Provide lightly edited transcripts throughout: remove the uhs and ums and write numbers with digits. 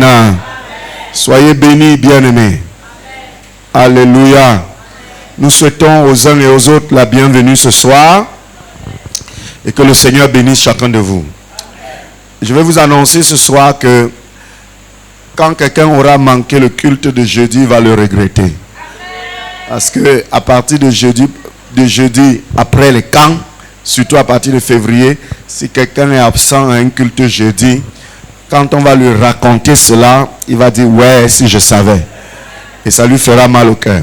Amen. Soyez bénis, bien-aimés. Alléluia. Nous souhaitons aux uns et aux autres la bienvenue ce soir et que le Seigneur bénisse chacun de vous. Je vais vous annoncer ce soir que quand quelqu'un aura manqué le culte de jeudi, il va le regretter. Parce que à partir de jeudi après les camps, surtout à partir de février, si quelqu'un est absent à un culte jeudi, quand on va lui raconter cela, il va dire ouais, si je savais. Et ça lui fera mal au cœur.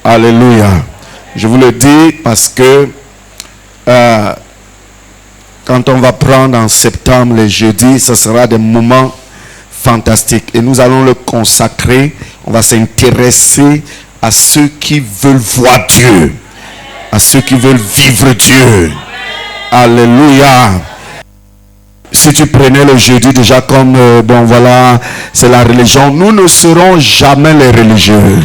Alléluia. Je vous le dis parce que quand on va prendre en septembre les jeudis, ce sera des moments fantastiques. Et nous allons le consacrer. On va s'intéresser à ceux qui veulent voir Dieu. À ceux qui veulent vivre Dieu. Alléluia. Si tu prenais le jeudi déjà comme, bon voilà, c'est la religion. Nous ne serons jamais les religieux.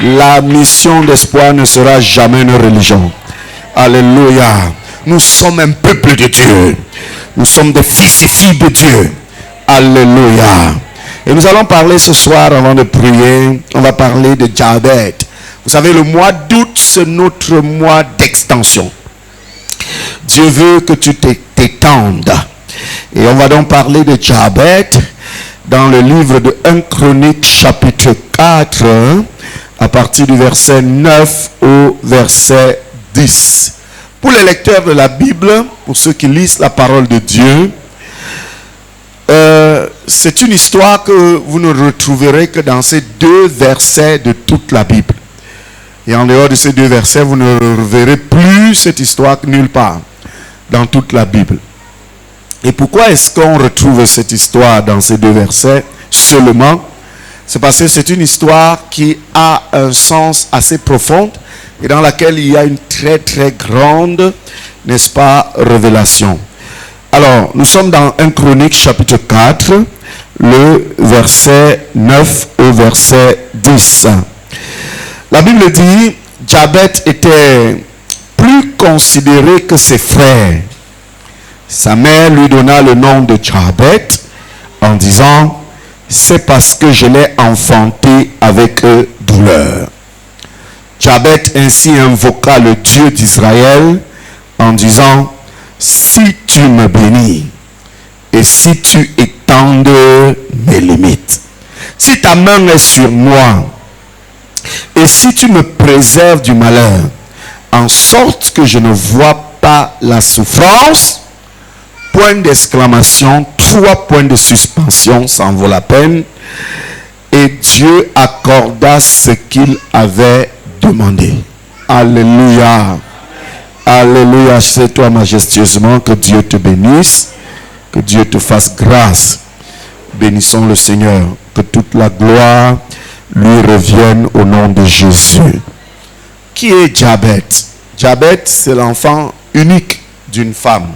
La mission d'espoir ne sera jamais une religion. Alléluia. Nous sommes un peuple de Dieu. Nous sommes des fils et filles de Dieu. Alléluia. Et nous allons parler ce soir avant de prier. On va parler de diabète. Vous savez, le mois d'août, c'est notre mois d'extension. Dieu veut que tu t'étendes. Et on va donc parler de diabète dans le livre de 1 Chronique chapitre 4 à partir du verset 9 au verset 10. Pour les lecteurs de la Bible, pour ceux qui lisent la parole de Dieu, c'est une histoire que vous ne retrouverez que dans ces deux versets de toute la Bible. Et en dehors de ces deux versets, vous ne reverrez plus cette histoire nulle part dans toute la Bible. Et pourquoi est-ce qu'on retrouve cette histoire dans ces deux versets seulement? C'est parce que c'est une histoire qui a un sens assez profond et dans laquelle il y a une très très grande, n'est-ce pas, révélation. Alors, nous sommes dans 1 Chronique chapitre 4, le verset 9 au verset 10. La Bible dit, Jabet était plus considéré que ses frères. Sa mère lui donna le nom de Jabet en disant, c'est parce que je l'ai enfanté avec douleur. Jabet ainsi invoqua le Dieu d'Israël en disant, si tu me bénis et si tu étendes mes limites, si ta main est sur moi et si tu me préserves du malheur, en sorte que je ne vois pas la souffrance, point d'exclamation, 3 points de suspension, ça en vaut la peine. Et Dieu accorda ce qu'il avait demandé. Alléluia. Alléluia. C'est toi majestueusement, que Dieu te bénisse, que Dieu te fasse grâce. Bénissons le Seigneur, que toute la gloire lui revienne au nom de Jésus. Qui est Jabet? Jabet, c'est l'enfant unique d'une femme.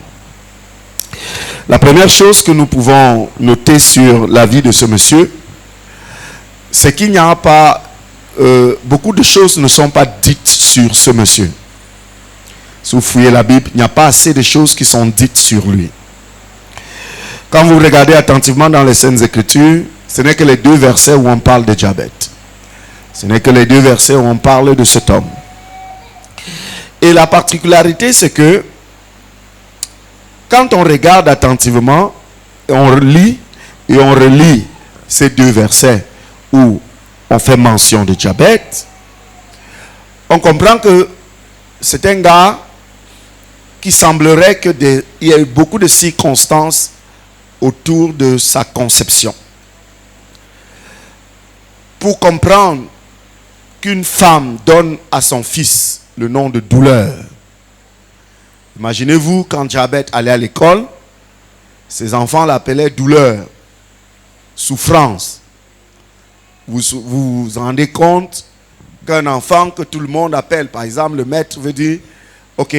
La première chose que nous pouvons noter sur la vie de ce monsieur, c'est qu'il n'y a pas, beaucoup de choses ne sont pas dites sur ce monsieur. Si vous fouillez la Bible, il n'y a pas assez de choses qui sont dites sur lui. Quand vous regardez attentivement dans les Saintes Écritures, ce n'est que les 2 versets où on parle de Jabet. Ce n'est que les 2 versets où on parle de cet homme. Et la particularité, c'est que quand on regarde attentivement, on lit et on relit ces 2 versets où on fait mention de Jabet, on comprend que c'est un gars qui semblerait qu'il y ait beaucoup de circonstances autour de sa conception. Pour comprendre qu'une femme donne à son fils le nom de douleur. Imaginez-vous quand Jabet allait à l'école, ses enfants l'appelaient douleur, souffrance. Vous vous rendez compte qu'un enfant que tout le monde appelle, par exemple le maître veut dire, ok,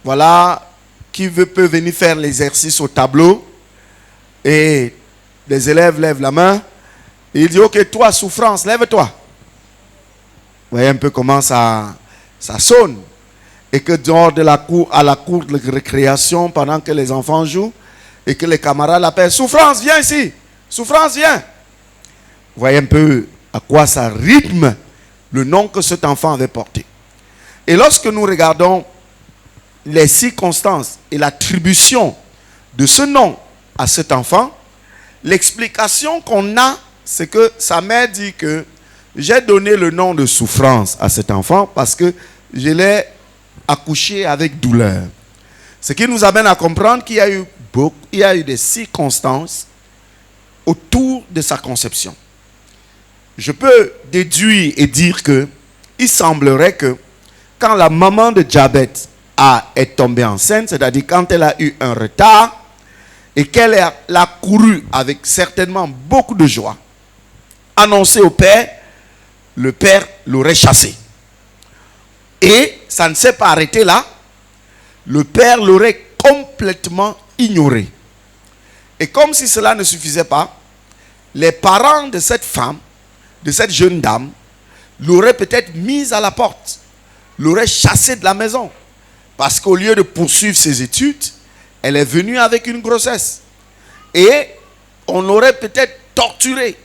voilà, qui peut venir faire l'exercice au tableau, et les élèves lèvent la main, et il dit, ok, toi, souffrance, lève-toi. Vous voyez un peu comment ça sonne. Et que dehors de la cour, à la cour de récréation, pendant que les enfants jouent, et que les camarades l'appellent, Souffrance, viens ici, Souffrance, viens. Vous voyez un peu à quoi ça rythme le nom que cet enfant avait porté. Et lorsque nous regardons les circonstances et l'attribution de ce nom à cet enfant, l'explication qu'on a, c'est que sa mère dit que j'ai donné le nom de Souffrance à cet enfant parce que je l'ai accouché avec douleur. Ce qui nous amène à comprendre qu'il y a eu des circonstances autour de sa conception. Je peux déduire et dire que il semblerait que quand la maman de Jabet est tombée enceinte, c'est-à-dire quand elle a eu un retard et qu'elle l'a couru avec certainement beaucoup de joie, annoncé au père, le père l'aurait chassé. Et ça ne s'est pas arrêté là. Le père l'aurait complètement ignoré. Et comme si cela ne suffisait pas, les parents de cette femme, de cette jeune dame, l'auraient peut-être mise à la porte, l'auraient chassée de la maison. Parce qu'au lieu de poursuivre ses études, elle est venue avec une grossesse. Et on l'aurait peut-être torturée.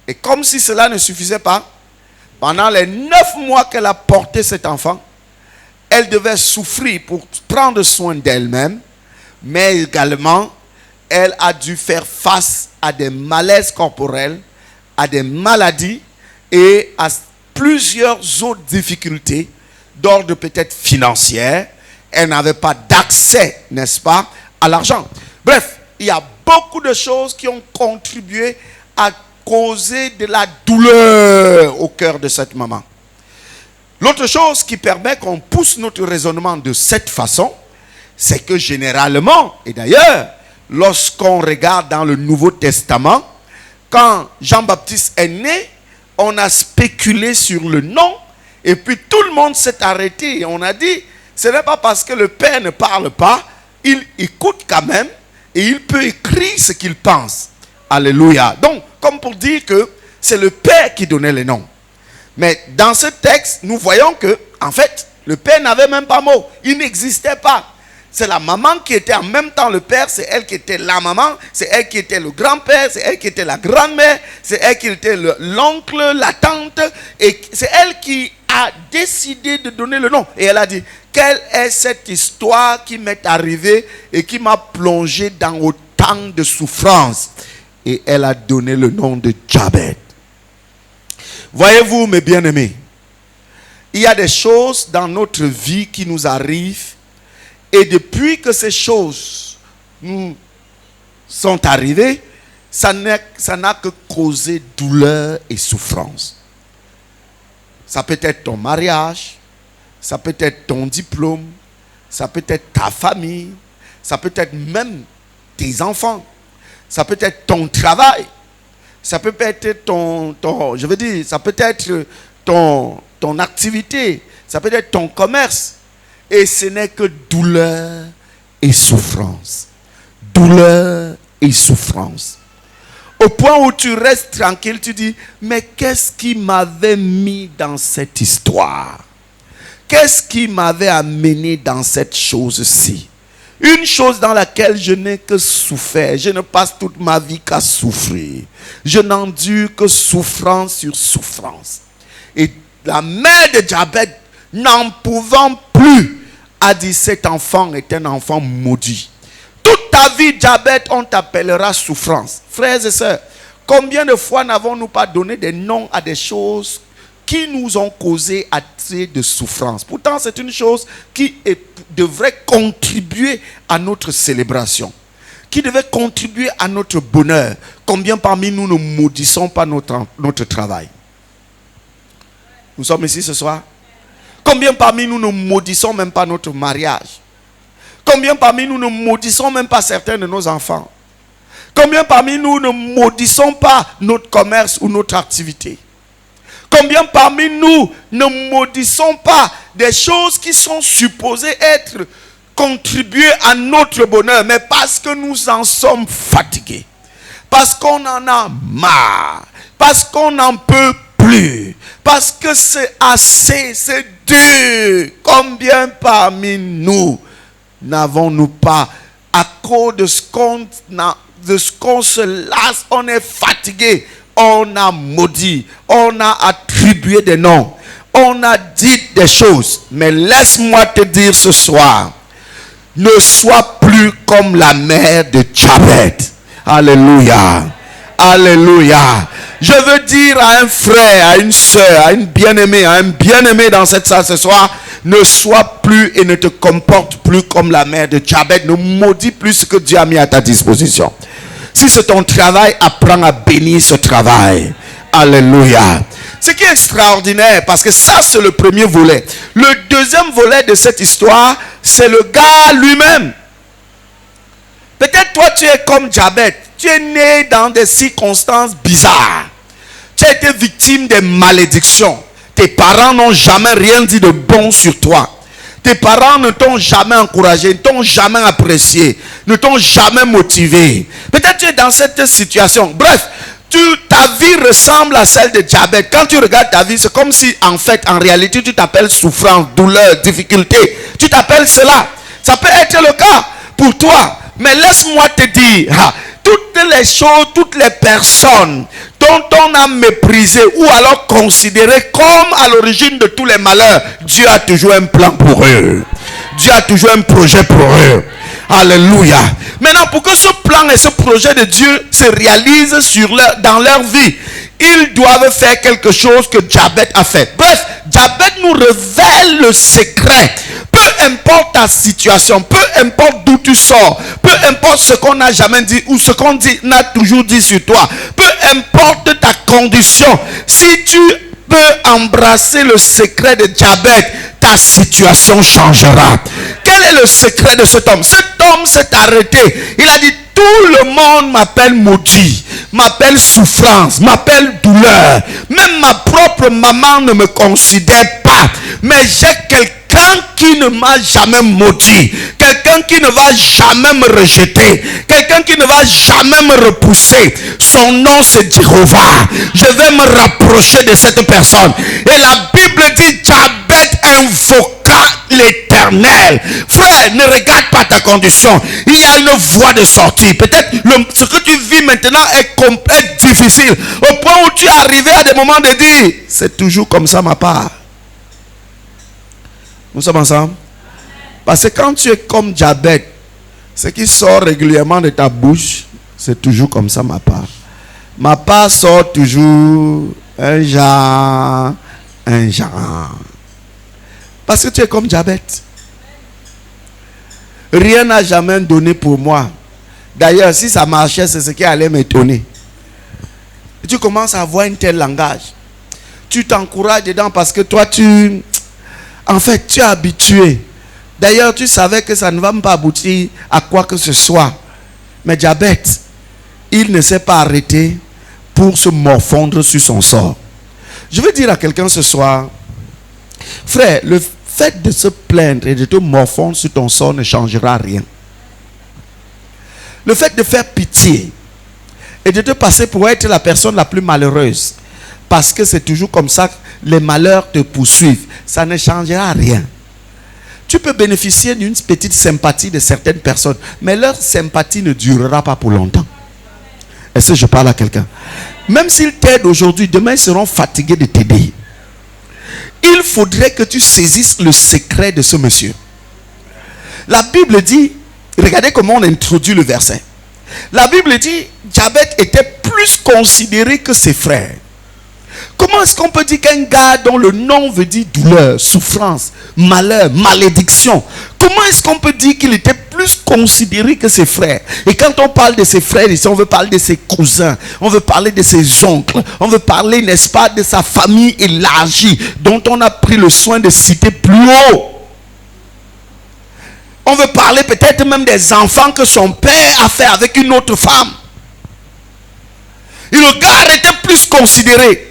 Et comme si cela ne suffisait pas, pendant les 9 mois qu'elle a porté cet enfant, elle devait souffrir pour prendre soin d'elle-même, mais également, elle a dû faire face à des malaises corporels, à des maladies et à plusieurs autres difficultés d'ordre peut-être financier. Elle n'avait pas d'accès, n'est-ce pas, à l'argent. Bref, il y a beaucoup de choses qui ont contribué à causer de la douleur au cœur de cette maman. L'autre chose qui permet qu'on pousse notre raisonnement de cette façon, c'est que généralement, et d'ailleurs, lorsqu'on regarde dans le Nouveau Testament, quand Jean-Baptiste est né, on a spéculé sur le nom, et puis tout le monde s'est arrêté, et on a dit, ce n'est pas parce que le Père ne parle pas, il écoute quand même, et il peut écrire ce qu'il pense. Alléluia. Donc, comme pour dire que c'est le Père qui donnait les noms. Mais dans ce texte, nous voyons que, en fait, le Père n'avait même pas mot. Il n'existait pas. C'est la maman qui était en même temps le Père, c'est elle qui était la maman, c'est elle qui était le grand-père, c'est elle qui était la grand-mère, c'est elle qui était l'oncle, la tante, et c'est elle qui a décidé de donner le nom. Et elle a dit, quelle est cette histoire qui m'est arrivée et qui m'a plongé dans autant de souffrance? Et elle a donné le nom de Jabet. Voyez-vous, mes bien-aimés, il y a des choses dans notre vie qui nous arrivent, et depuis que ces choses nous sont arrivées, ça n'a que causé douleur et souffrance. Ça peut être ton mariage, ça peut être ton diplôme, ça peut être ta famille, ça peut être même tes enfants, ça peut être ton travail. Ça peut être ça peut être ton activité, ça peut être ton commerce. Et ce n'est que douleur et souffrance. Douleur et souffrance. Au point où tu restes tranquille, tu dis, mais qu'est-ce qui m'avait mis dans cette histoire? Qu'est-ce qui m'avait amené dans cette chose-ci? Une chose dans laquelle je n'ai que souffert. Je ne passe toute ma vie qu'à souffrir. Je n'endure que souffrance sur souffrance. Et la mère de Jabet, n'en pouvant plus, a dit, cet enfant est un enfant maudit. Toute ta vie, Jabet, on t'appellera souffrance. Frères et sœurs, combien de fois n'avons-nous pas donné des noms à des choses qui nous ont causé assez de souffrance? Pourtant, c'est une chose qui devrait contribuer à notre célébration, qui devait contribuer à notre bonheur. Combien parmi nous ne maudissons pas notre travail? Nous sommes ici ce soir. Combien parmi nous ne maudissons même pas notre mariage? Combien parmi nous ne maudissons même pas certains de nos enfants? Combien parmi nous ne maudissons pas notre commerce ou notre activité? Combien parmi nous ne maudissons pas des choses qui sont supposées être contribuer à notre bonheur, mais parce que nous en sommes fatigués, parce qu'on en a marre, parce qu'on n'en peut plus, parce que c'est assez, c'est dur. Combien parmi nous n'avons-nous pas à cause de ce qu'on se lasse, on est fatigué, on a maudit, on a attribué des noms, on a dit des choses. Mais laisse-moi te dire ce soir, ne sois plus comme la mère de Jabez. Alléluia. Alléluia. Je veux dire à un frère, à une soeur, à une bien-aimée, à un bien-aimé dans cette salle ce soir, ne sois plus et ne te comporte plus comme la mère de Jabez. Ne maudis plus ce que Dieu a mis à ta disposition. Si c'est ton travail, apprends à bénir ce travail. Alléluia. Ce qui est extraordinaire, parce que ça c'est le premier volet. Le deuxième volet de cette histoire, c'est le gars lui-même. Peut-être toi tu es comme Jabez. Tu es né dans des circonstances bizarres. Tu as été victime des malédictions. Tes parents n'ont jamais rien dit de bon sur toi. Tes parents ne t'ont jamais encouragé, ne t'ont jamais apprécié, ne t'ont jamais motivé. Peut-être tu es dans cette situation. Bref, ta vie ressemble à celle de Jabez. Quand tu regardes ta vie, c'est comme si en réalité, tu t'appelles souffrance, douleur, difficulté. Tu t'appelles cela. Ça peut être le cas pour toi. Mais laisse-moi te dire, toutes les choses, toutes les personnes dont on a méprisé ou alors considéré comme à l'origine de tous les malheurs, Dieu a toujours un plan pour eux. Dieu a toujours un projet pour eux. Alléluia. Maintenant, pour que ce plan et ce projet de Dieu se réalisent dans leur vie, ils doivent faire quelque chose que Jabez a fait. Bref, Jabez nous révèle le secret. Peu importe ta situation, peu importe d'où tu sors, peu importe ce qu'on n'a jamais dit ou ce qu'on n'a toujours dit sur toi, peu importe ta condition, si tu peux embrasser le secret de Jabez, ta situation changera. Quel est le secret de cet homme? Cet homme s'est arrêté. Il a dit, tout le monde m'appelle maudit, m'appelle souffrance, m'appelle douleur. Même ma propre maman ne me considère pas. Mais j'ai quelqu'un qui ne m'a jamais maudit, quelqu'un qui ne va jamais me rejeter, quelqu'un qui ne va jamais me repousser. Son nom c'est Jéhovah. Je vais me rapprocher de cette personne. Et la Bible dit, Jabez invoqua l'Éternel. Frère, ne regarde pas ta condition. Il y a une voie de sortie. Peut-être ce que tu vis maintenant est difficile, au point où tu es arrivé à des moments de dire, c'est toujours comme ça ma part. Nous sommes ensemble? Parce que quand tu es comme Jabez, ce qui sort régulièrement de ta bouche, c'est toujours comme ça ma part. Ma part sort toujours un genre. Parce que tu es comme Jabez. Rien n'a jamais donné pour moi. D'ailleurs, si ça marchait, c'est ce qui allait m'étonner. Tu commences à avoir un tel langage. Tu t'encourages dedans parce que toi, en fait, tu es habitué. D'ailleurs, tu savais que ça ne va pas aboutir à quoi que ce soit. Mais Jabez, il ne s'est pas arrêté pour se morfondre sur son sort. Je veux dire à quelqu'un ce soir, frère, le fait de se plaindre et de te morfondre sur ton sort ne changera rien. Le fait de faire pitié et de te passer pour être la personne la plus malheureuse, parce que c'est toujours comme ça que les malheurs te poursuivent, ça ne changera rien. Tu peux bénéficier d'une petite sympathie de certaines personnes, mais leur sympathie ne durera pas pour longtemps. Est-ce que je parle à quelqu'un? Même s'ils t'aident aujourd'hui, demain ils seront fatigués de t'aider. Il faudrait que tu saisisses le secret de ce monsieur. La Bible dit, regardez comment on introduit le verset. La Bible dit, Jabez était plus considéré que ses frères. Comment est-ce qu'on peut dire qu'un gars dont le nom veut dire douleur, souffrance, malheur, malédiction, comment est-ce qu'on peut dire qu'il était plus considéré que ses frères? Et quand on parle de ses frères ici, on veut parler de ses cousins, on veut parler de ses oncles, on veut parler, n'est-ce pas, de sa famille élargie, dont on a pris le soin de citer plus haut. On veut parler peut-être même des enfants que son père a fait avec une autre femme. Et le gars était plus considéré.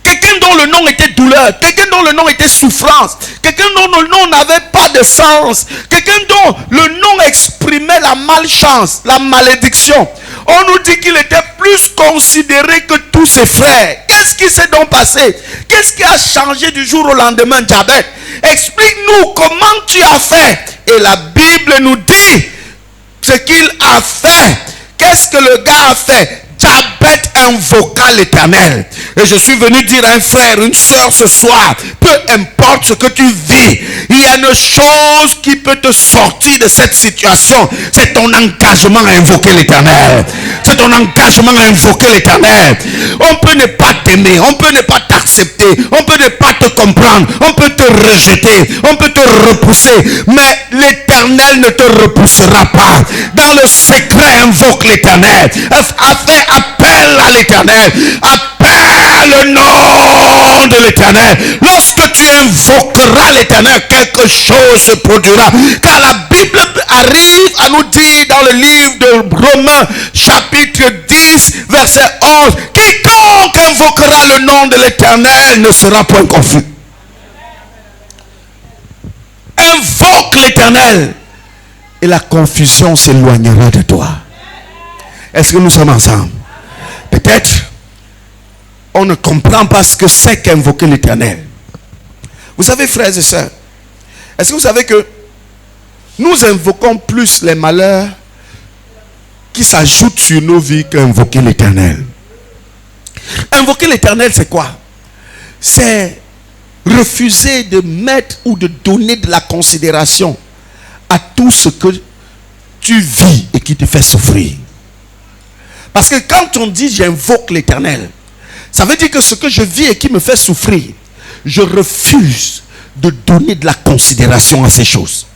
Quelqu'un dont le nom était douleur, quelqu'un dont le nom était souffrance, quelqu'un dont le nom n'avait pas de sens, quelqu'un dont le nom exprimait la malchance, la malédiction. On nous dit qu'il était plus considéré que tous ses frères. Qu'est-ce qui s'est donc passé? Qu'est-ce qui a changé du jour au lendemain, Jabez? Explique-nous comment tu as fait. Et la Bible nous dit ce qu'il a fait. Qu'est-ce que le gars a fait? Jabez invoqua l'Éternel. Et je suis venu dire à un frère, une soeur ce soir, peu importe ce que tu vis, il y a une chose qui peut te sortir de cette situation. C'est ton engagement à invoquer l'Éternel. C'est ton engagement à invoquer l'Éternel. On peut ne pas t'aimer, on peut ne pas t'accepter, on peut ne pas te comprendre, on peut te rejeter, on peut te repousser, mais l'Éternel ne te repoussera pas. Dans le secret, invoque l'Éternel. Fais appel à l'Éternel. Appelle le nom de l'Éternel. Lorsque tu invoqueras l'Éternel, quelque chose se produira. Car la Bible arrive à nous dire dans le livre de Romains, chapitre 10, verset 11, quiconque invoquera le nom de l'Éternel ne sera point confus. Invoque l'Éternel et la confusion s'éloignera de toi. Est-ce que nous sommes ensemble? Peut-être on ne comprend pas ce que c'est qu'invoquer l'Éternel. Vous savez, frères et sœurs, est-ce que vous savez que nous invoquons plus les malheurs qui s'ajoutent sur nos vies qu'invoquer l'Éternel? Invoquer l'Éternel, c'est quoi? C'est refuser de mettre ou de donner de la considération à tout ce que tu vis et qui te fait souffrir. Parce que quand on dit j'invoque l'Éternel, ça veut dire que ce que je vis et qui me fait souffrir, je refuse de donner de la considération à ces choses.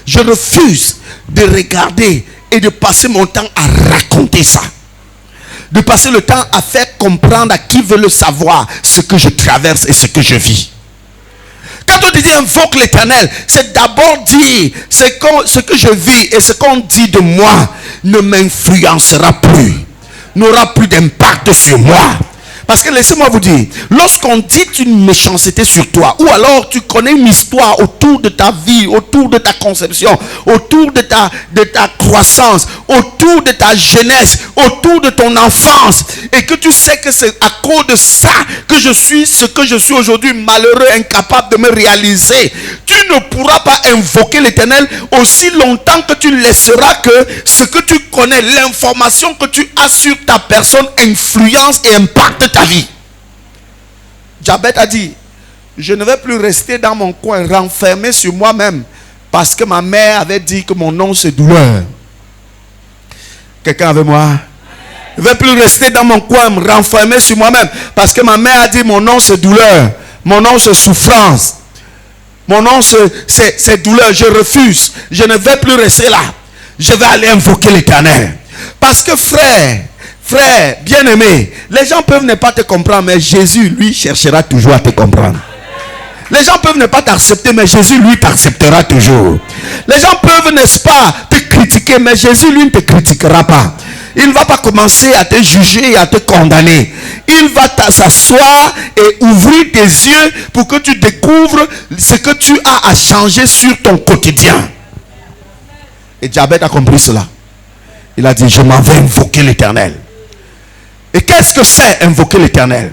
Je refuse de regarder et de passer mon temps à raconter ça. De passer le temps à faire comprendre à qui veut le savoir ce que je traverse et ce que je vis. Quand on dit invoque l'Éternel, c'est d'abord dire ce que je vis et ce qu'on dit de moi ne m'influencera plus, n'aura plus d'impact sur moi. Parce que laissez-moi vous dire, lorsqu'on dit une méchanceté sur toi, ou alors tu connais une histoire autour de ta vie, autour de ta conception, autour de ta croissance, autour de ta jeunesse, autour de ton enfance, et que tu sais que c'est à cause de ça que je suis ce que je suis aujourd'hui, malheureux, incapable de me réaliser, tu ne pourras pas invoquer l'Éternel aussi longtemps que tu laisseras que ce que tu connais, l'information que tu as sur ta personne influence et impacte ta vie. Jabez a dit, je ne vais plus rester dans mon coin renfermé sur moi-même parce que ma mère avait dit que mon nom c'est douleur. Quelqu'un avec moi? Je ne vais plus rester dans mon coin renfermé sur moi-même parce que ma mère a dit mon nom c'est douleur, mon nom c'est souffrance, mon nom c'est douleur. Je refuse, je ne vais plus rester là. Je vais aller invoquer l'Éternel. Parce que frère, bien-aimé, les gens peuvent ne pas te comprendre, mais Jésus, lui, cherchera toujours à te comprendre. Les gens peuvent ne pas t'accepter, mais Jésus, lui, t'acceptera toujours. Les gens peuvent, n'est-ce pas, te critiquer, mais Jésus, lui, ne te critiquera pas. Il ne va pas commencer à te juger et à te condamner. Il va s'asseoir et ouvrir tes yeux pour que tu découvres ce que tu as à changer sur ton quotidien. Et Jabez a compris cela. Il a dit, je m'en vais invoquer l'Éternel. Et qu'est-ce que c'est invoquer l'Éternel?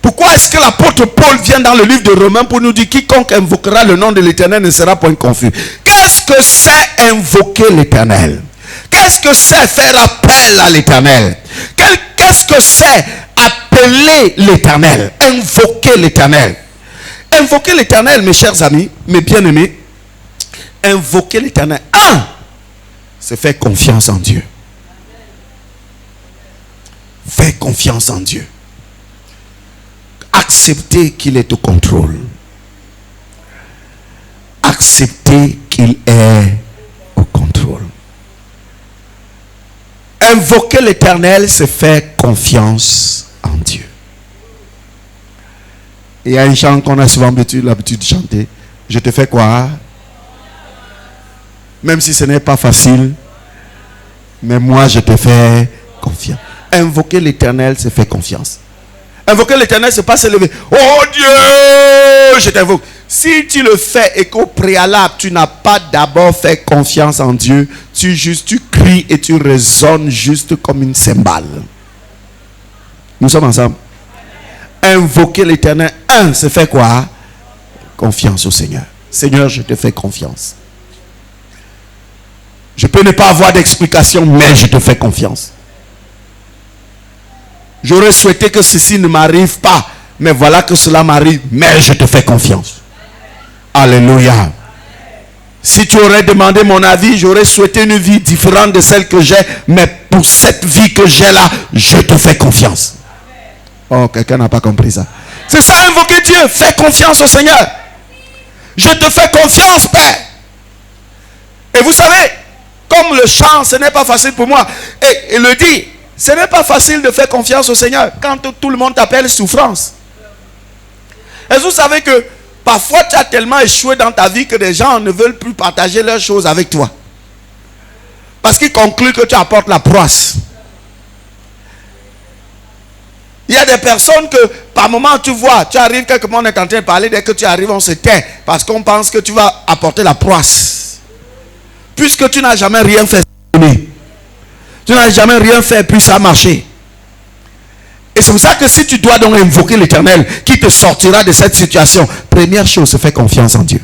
Pourquoi est-ce que l'apôtre Paul vient dans le livre de Romains pour nous dire quiconque invoquera le nom de l'Éternel ne sera point confus? Qu'est-ce que c'est invoquer l'Éternel? Qu'est-ce que c'est faire appel à l'Éternel? Qu'est-ce que c'est appeler l'Éternel? Invoquer l'Éternel. Invoquer l'Éternel, mes chers amis, mes bien-aimés, invoquer l'Éternel. C'est faire confiance en Dieu. Faire confiance en Dieu. Accepter qu'il est au contrôle. Accepter qu'il est au contrôle. Invoquer l'Éternel, c'est faire confiance en Dieu. Il y a un chant qu'on a souvent l'habitude de chanter. Je te fais quoi? Même si ce n'est pas facile, mais moi je te fais confiance. Invoquer l'Éternel, c'est faire confiance. Invoquer l'Éternel, c'est pas se lever. Oh Dieu, je t'invoque. Si tu le fais et qu'au préalable, tu n'as pas d'abord fait confiance en Dieu, tu cries et tu résonnes juste comme une cymbale. Nous sommes ensemble. Invoquer l'Éternel, c'est faire quoi? Confiance au Seigneur. Seigneur, je te fais confiance. Je peux ne pas avoir d'explication, mais je te fais confiance. J'aurais souhaité que ceci ne m'arrive pas, mais voilà que cela m'arrive, mais je te fais confiance. Alléluia. Si tu aurais demandé mon avis, j'aurais souhaité une vie différente de celle que j'ai, mais pour cette vie que j'ai là, je te fais confiance. Oh, quelqu'un n'a pas compris ça. C'est ça, invoquer Dieu. Fais confiance au Seigneur. Je te fais confiance, Père. Et vous savez, comme le chant, ce n'est pas facile pour moi. Et il le dit, ce n'est pas facile de faire confiance au Seigneur quand tout le monde t'appelle souffrance. Et vous savez que parfois tu as tellement échoué dans ta vie que les gens ne veulent plus partager leurs choses avec toi. Parce qu'ils concluent que tu apportes la proie. Il y a des personnes que par moment tu vois, tu arrives, quelqu'un est en train de parler, dès que tu arrives on se tait. Parce qu'on pense que tu vas apporter la proie. Puisque tu n'as jamais rien fait. Tu n'as jamais rien fait puis ça a marché. Et c'est pour ça que si tu dois donc invoquer l'Éternel qui te sortira de cette situation, première chose, fais confiance en Dieu.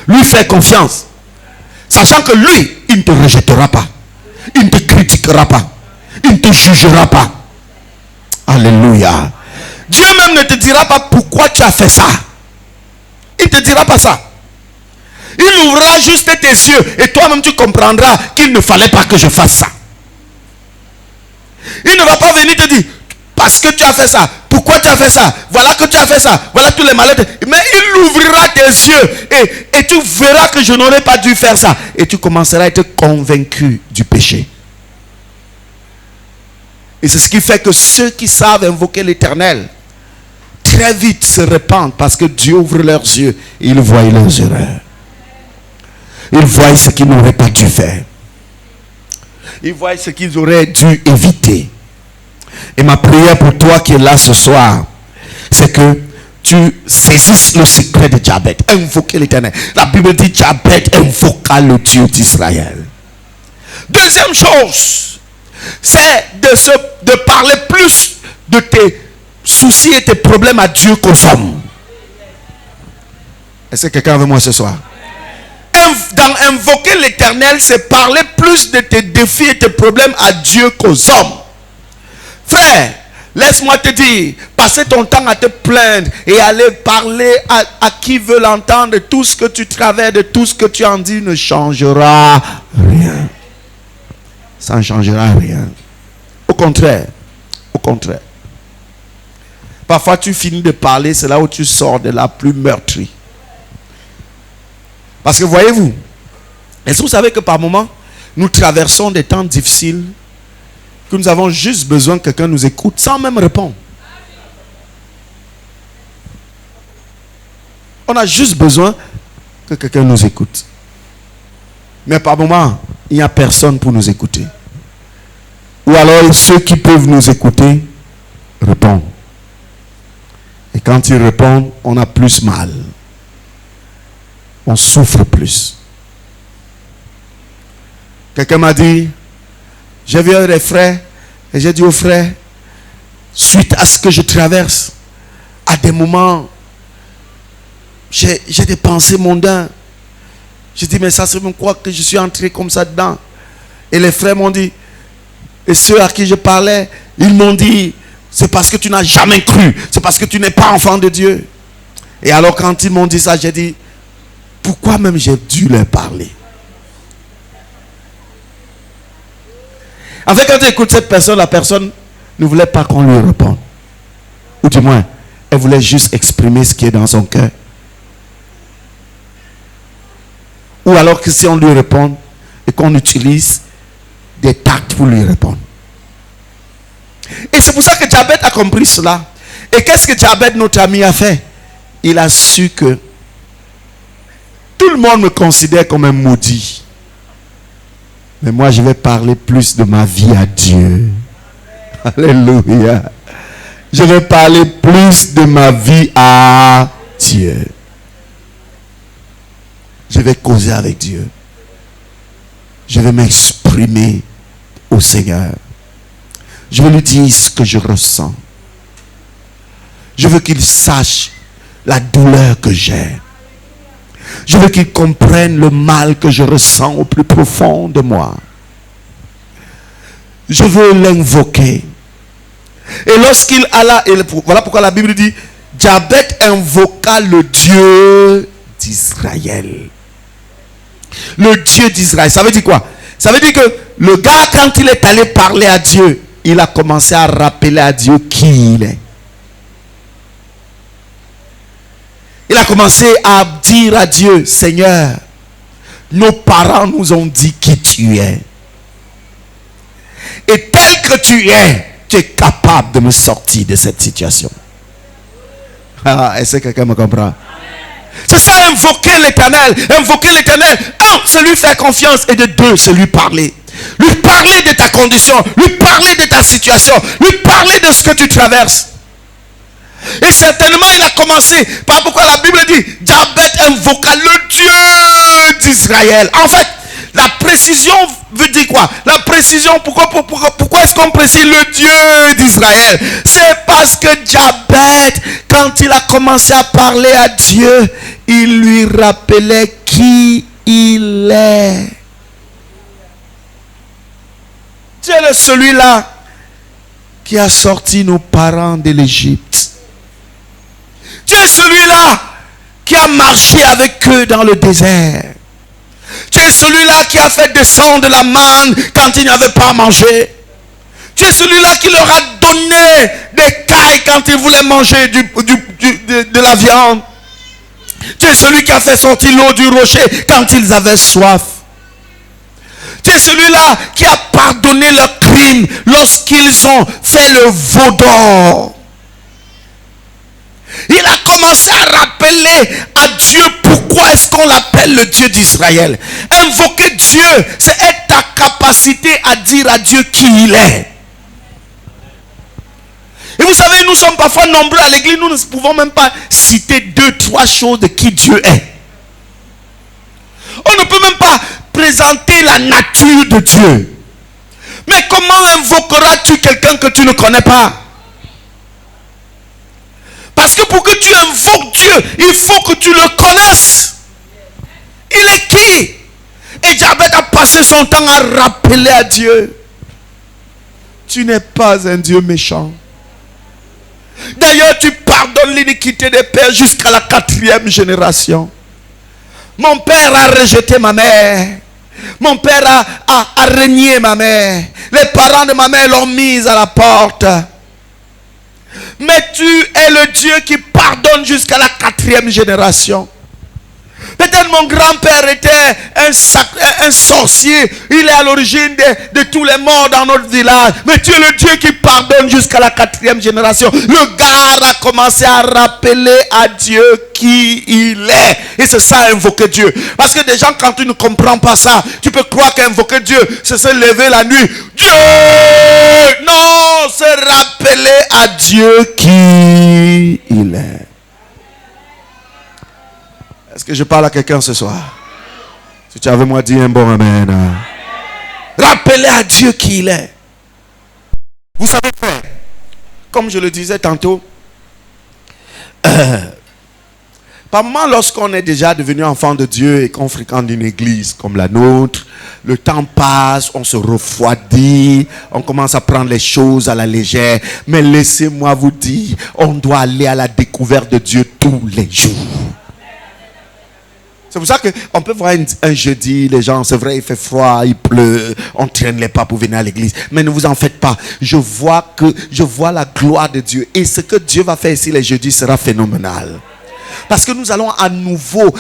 Lui fais confiance. Sachant que lui, il ne te rejettera pas. Il ne te critiquera pas. Il ne te jugera pas. Alléluia. Dieu même ne te dira pas pourquoi tu as fait ça. Il ne te dira pas ça. Il ouvrira juste tes yeux et toi-même tu comprendras qu'il ne fallait pas que je fasse ça. Il ne va pas venir te dire parce que tu as fait ça, pourquoi tu as fait ça, voilà que tu as fait ça, voilà tous les malheurs. Mais il ouvrira tes yeux et tu verras que je n'aurais pas dû faire ça. Et tu commenceras à être convaincu du péché. Et c'est ce qui fait que ceux qui savent invoquer l'Éternel très vite se répandent parce que Dieu ouvre leurs yeux et ils voient leurs erreurs. Ils voient ce qu'ils n'auraient pas dû faire. Ils voient ce qu'ils auraient dû éviter. Et ma prière pour toi qui es là ce soir, c'est que tu saisisses le secret de Jabez. Invoquer l'Éternel. La Bible dit Jabez invoqua le Dieu d'Israël. Deuxième chose, c'est de parler plus de tes soucis et tes problèmes à Dieu qu'aux hommes. Est-ce que quelqu'un veut moi ce soir? Dans invoquer l'Éternel, c'est parler plus de tes défis et tes problèmes à Dieu qu'aux hommes. Frère, laisse-moi te dire, passer ton temps à te plaindre et aller parler à qui veut l'entendre, tout ce que tu traverses, de tout ce que tu en dis ne changera rien. Ça ne changera rien. Au contraire, au contraire. Parfois tu finis de parler, c'est là où tu sors de la plus meurtrie. Parce que voyez-vous, est-ce que vous savez que par moments, nous traversons des temps difficiles, que nous avons juste besoin que quelqu'un nous écoute sans même répondre. On a juste besoin que quelqu'un nous écoute. Mais par moments, il n'y a personne pour nous écouter. Ou alors ceux qui peuvent nous écouter répondent. Et quand ils répondent, on a plus mal. On souffre plus. Quelqu'un m'a dit, j'ai vu un des frères et j'ai dit au frère, suite à ce que je traverse, à des moments, j'ai des pensées mondaines. J'ai dit, mais ça se me croit que je suis entré comme ça dedans. Et les frères m'ont dit, et ceux à qui je parlais, ils m'ont dit, c'est parce que tu n'as jamais cru, c'est parce que tu n'es pas enfant de Dieu. Et alors quand ils m'ont dit ça, j'ai dit, pourquoi même j'ai dû leur parler? En fait, quand tu écoutes cette personne, la personne ne voulait pas qu'on lui réponde. Ou du moins, elle voulait juste exprimer ce qui est dans son cœur. Ou alors que si on lui répond et qu'on utilise des tacts pour lui répondre. Et c'est pour ça que Jabez a compris cela. Et qu'est-ce que Jabez, notre ami, a fait? Il a su que tout le monde me considère comme un maudit. Mais moi, je vais parler plus de ma vie à Dieu. Alléluia. Je vais parler plus de ma vie à Dieu. Je vais causer avec Dieu. Je vais m'exprimer au Seigneur. Je vais lui dire ce que je ressens. Je veux qu'il sache la douleur que j'ai. Je veux qu'il comprenne le mal que je ressens au plus profond de moi. Je veux l'invoquer. Et lorsqu'il alla, et voilà pourquoi la Bible dit, Jabez invoqua le Dieu d'Israël. Le Dieu d'Israël. Ça veut dire quoi? Ça veut dire que le gars, quand il est allé parler à Dieu, il a commencé à rappeler à Dieu qui il est. Il a commencé à dire à Dieu, Seigneur, nos parents nous ont dit qui tu es. Et tel que tu es capable de me sortir de cette situation. Ah, est-ce que quelqu'un me comprend? C'est ça, invoquer l'Éternel. Invoquer l'Éternel. Un, c'est lui faire confiance. Et de deux, c'est lui parler. Lui parler de ta condition. Lui parler de ta situation. Lui parler de ce que tu traverses. Et certainement, il a commencé par pourquoi la Bible dit, Jabez invoqua le Dieu d'Israël. En fait, la précision veut dire quoi? La précision, pourquoi est-ce qu'on précise le Dieu d'Israël? C'est parce que Jabez, quand il a commencé à parler à Dieu, il lui rappelait qui il est. Dieu est celui-là qui a sorti nos parents de l'Égypte. Dieu est celui-là qui a marché avec eux dans le désert. Tu es celui-là qui a fait descendre la manne quand ils n'avaient pas mangé. Tu es celui-là qui leur a donné des cailles quand ils voulaient manger de la viande. Tu es celui qui a fait sortir l'eau du rocher quand ils avaient soif. Tu es celui-là qui a pardonné leurs crimes lorsqu'ils ont fait le veau d'or. Il a commencé à rappeler à Dieu pourquoi est-ce qu'on l'appelle le Dieu d'Israël. Invoquer Dieu, c'est être ta capacité à dire à Dieu qui il est. Et vous savez, nous sommes parfois nombreux à l'église, nous ne pouvons même pas citer 2-3 choses de qui Dieu est. On ne peut même pas présenter la nature de Dieu. Mais comment invoqueras-tu quelqu'un que tu ne connais pas? Parce que pour que tu invoques Dieu, il faut que tu le connaisses. Il est qui? Et Jabez a passé son temps à rappeler à Dieu. Tu n'es pas un Dieu méchant. D'ailleurs, tu pardonnes l'iniquité des pères jusqu'à la 4e génération. Mon père a rejeté ma mère. Mon père a renié ma mère. Les parents de ma mère l'ont mise à la porte. Mais tu es le Dieu qui pardonne jusqu'à la 4e génération. Peut-être mon grand-père était un sorcier. Il est à l'origine de tous les morts dans notre village. Mais tu es le Dieu qui pardonne jusqu'à la 4e génération. Le gars a commencé à rappeler à Dieu qui il est. Et c'est ça, invoquer Dieu. Parce que des gens, quand tu ne comprends pas ça, tu peux croire qu'invoquer Dieu, c'est se lever la nuit. Dieu! Non, c'est rappeler à Dieu qui il est. Est-ce que je parle à quelqu'un ce soir? Si tu avais moi dit un bon amen. Rappelez à Dieu qui il est. Vous savez quoi? Comme je le disais tantôt, par moment, lorsqu'on est déjà devenu enfant de Dieu et qu'on fréquente une église comme la nôtre, le temps passe, on se refroidit, on commence à prendre les choses à la légère. Mais laissez-moi vous dire, on doit aller à la découverte de Dieu tous les jours. C'est pour ça qu'on peut voir un jeudi, les gens, c'est vrai, il fait froid, il pleut, on traîne les pas pour venir à l'église. Mais ne vous en faites pas. Je vois la gloire de Dieu. Et ce que Dieu va faire ici les jeudis sera phénoménal. Parce que nous allons à nouveau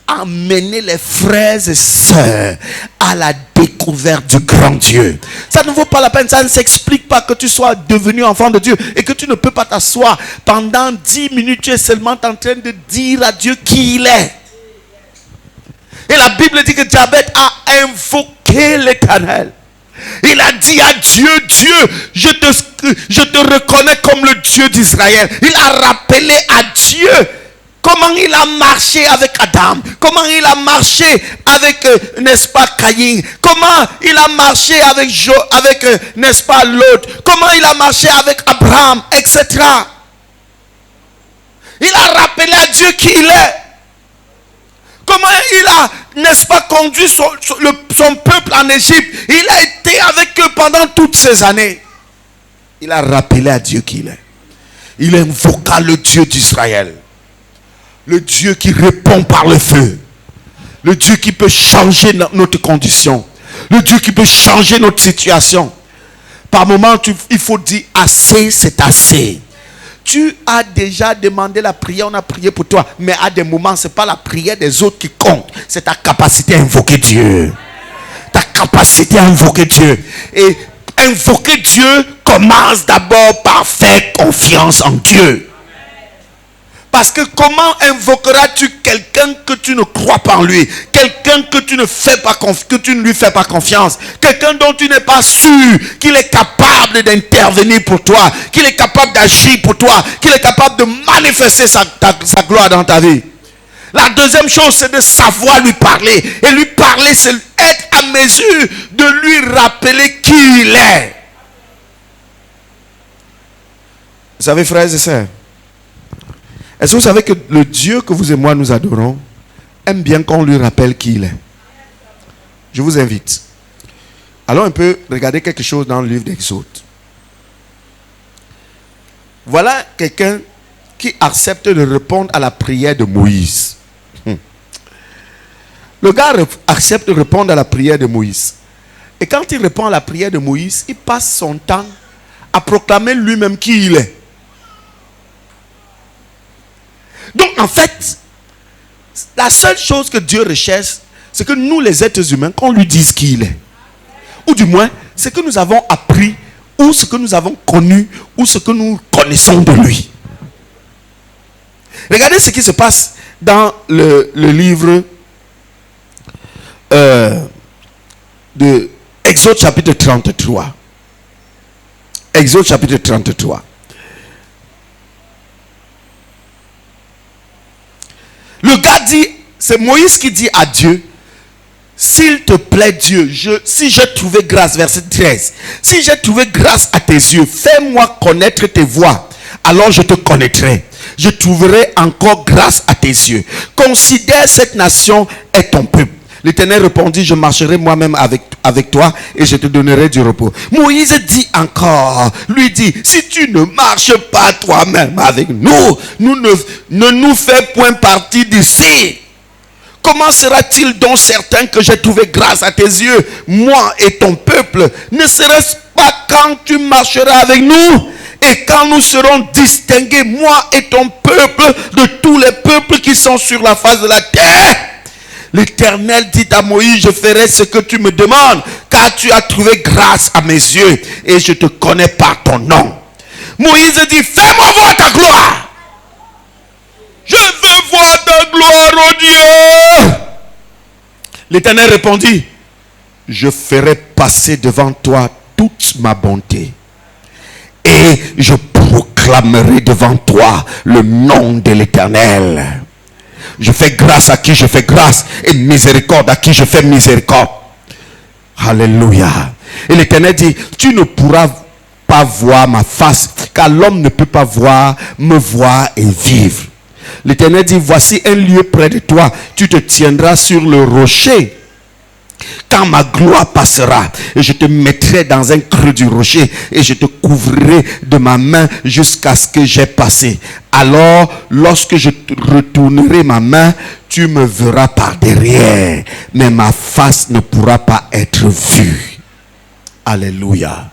amener les frères et sœurs à la découverte du grand Dieu. Ça ne vaut pas la peine, ça ne s'explique pas que tu sois devenu enfant de Dieu et que tu ne peux pas t'asseoir. Pendant 10 minutes, tu es seulement en train de dire à Dieu qui il est. Et la Bible dit que Jabez a invoqué l'Éternel. Il a dit à Dieu, Dieu, je te reconnais comme le Dieu d'Israël. Il a rappelé à Dieu comment il a marché avec Adam, comment il a marché avec, n'est-ce pas, Caïn, comment il a marché avec, n'est-ce pas, Lot, comment il a marché avec Abraham, etc. Il a rappelé à Dieu qui il est. Comment il a, n'est-ce pas, conduit son peuple en Égypte. Il a été avec eux pendant toutes ces années. Il a rappelé à Dieu qui il est. Il invoqua le Dieu d'Israël. Le Dieu qui répond par le feu. Le Dieu qui peut changer notre condition. Le Dieu qui peut changer notre situation. Par moments, il faut dire assez, c'est assez. Tu as déjà demandé la prière, on a prié pour toi. Mais à des moments, ce n'est pas la prière des autres qui compte. C'est ta capacité à invoquer Dieu. Ta capacité à invoquer Dieu. Et invoquer Dieu commence d'abord par faire confiance en Dieu. Parce que comment invoqueras-tu quelqu'un que tu ne crois pas en lui? Quelqu'un que tu ne lui fais pas confiance? Quelqu'un dont tu n'es pas sûr qu'il est capable d'intervenir pour toi, qu'il est capable d'agir pour toi, qu'il est capable de manifester sa gloire dans ta vie. La deuxième chose, c'est de savoir lui parler. Et lui parler, c'est être à mesure de lui rappeler qui il est. Vous savez, frères et sœurs, est-ce que vous savez que le Dieu que vous et moi nous adorons aime bien qu'on lui rappelle qui il est? Je vous invite. Allons un peu regarder quelque chose dans le livre d'Exode. Voilà quelqu'un qui accepte de répondre à la prière de Moïse. Le gars accepte de répondre à la prière de Moïse. Et quand il répond à la prière de Moïse, il passe son temps à proclamer lui-même qui il est. Donc en fait, la seule chose que Dieu recherche, c'est que nous les êtres humains, qu'on lui dise qui il est. Ou du moins, ce que nous avons appris, ou ce que nous avons connu, ou ce que nous connaissons de lui. Regardez ce qui se passe dans le livre de Exode chapitre 33. Exode chapitre 33. Le gars dit, c'est Moïse qui dit à Dieu, s'il te plaît Dieu, si j'ai trouvé grâce, verset 13, si j'ai trouvé grâce à tes yeux, fais-moi connaître tes voies, alors je te connaîtrai. Je trouverai encore grâce à tes yeux. Considère cette nation est ton peuple. L'Éternel répondit, je marcherai moi-même avec toi et je te donnerai du repos. Moïse dit encore, lui dit, si tu ne marches pas toi-même avec nous, ne nous fais point partie d'ici. Comment sera-t-il donc certain que j'ai trouvé grâce à tes yeux, moi et ton peuple? Ne serait-ce pas quand tu marcheras avec nous et quand nous serons distingués, moi et ton peuple, de tous les peuples qui sont sur la face de la terre? L'Éternel dit à Moïse, je ferai ce que tu me demandes, car tu as trouvé grâce à mes yeux et je te connais par ton nom. Moïse dit, fais-moi voir ta gloire. Je veux voir ta gloire, oh Dieu. L'Éternel répondit, je ferai passer devant toi toute ma bonté et je proclamerai devant toi le nom de l'Éternel. Je fais grâce à qui je fais grâce et miséricorde à qui je fais miséricorde. Alléluia. Et l'Éternel dit, tu ne pourras pas voir ma face, car l'homme ne peut pas me voir et vivre. L'Éternel dit, voici un lieu près de toi, tu te tiendras sur le rocher. Quand ma gloire passera, et je te mettrai dans un creux du rocher et je te couvrirai de ma main jusqu'à ce que j'ai passé. Alors, lorsque je retournerai ma main, tu me verras par derrière, mais ma face ne pourra pas être vue. Alléluia.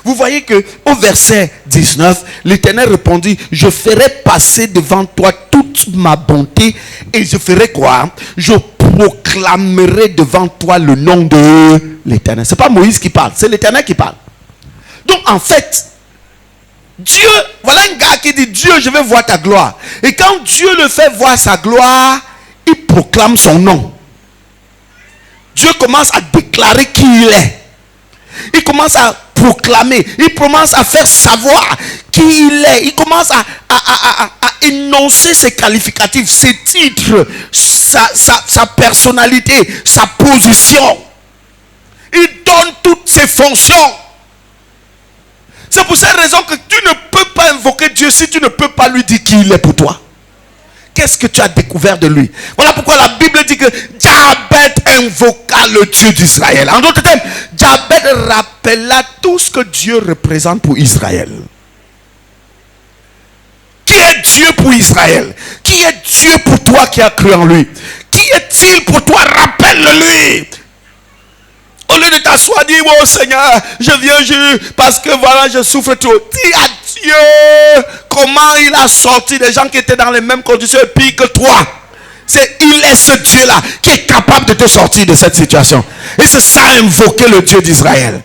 Vous voyez que au verset 19, l'Éternel répondit, je ferai passer devant toi toute ma bonté et je ferai quoi? Je proclamerai devant toi le nom de l'Éternel. C'est pas Moïse qui parle, c'est l'Éternel qui parle. Donc en fait, Dieu, voilà un gars qui dit, Dieu, je vais voir ta gloire. Et quand Dieu le fait voir sa gloire, il proclame son nom. Dieu commence à déclarer qui il est. Il commence à proclamer, il commence à faire savoir qui il est. Il commence à énoncer ses qualificatifs, ses titres, sa personnalité, sa position. Il donne toutes ses fonctions. C'est pour cette raison que tu ne peux pas invoquer Dieu si tu ne peux pas lui dire qui il est pour toi. qu'est-ce que tu as découvert de lui? Voilà pourquoi la Bible dit que Jabez invoqua le Dieu d'Israël. En d'autres termes, Jabez rappela tout ce que Dieu représente pour Israël. Qui est Dieu pour Israël? Qui est Dieu pour toi qui as cru en lui? Qui est-il pour toi? Rappelle-le-lui. Au lieu de t'asseoir, dis, oh Seigneur, je viens parce que voilà, je souffre trop. Dis à Dieu comment il a sorti des gens qui étaient dans les mêmes conditions et pire que toi. Il est ce Dieu-là qui est capable de te sortir de cette situation. Et c'est ça, invoquer le Dieu d'Israël.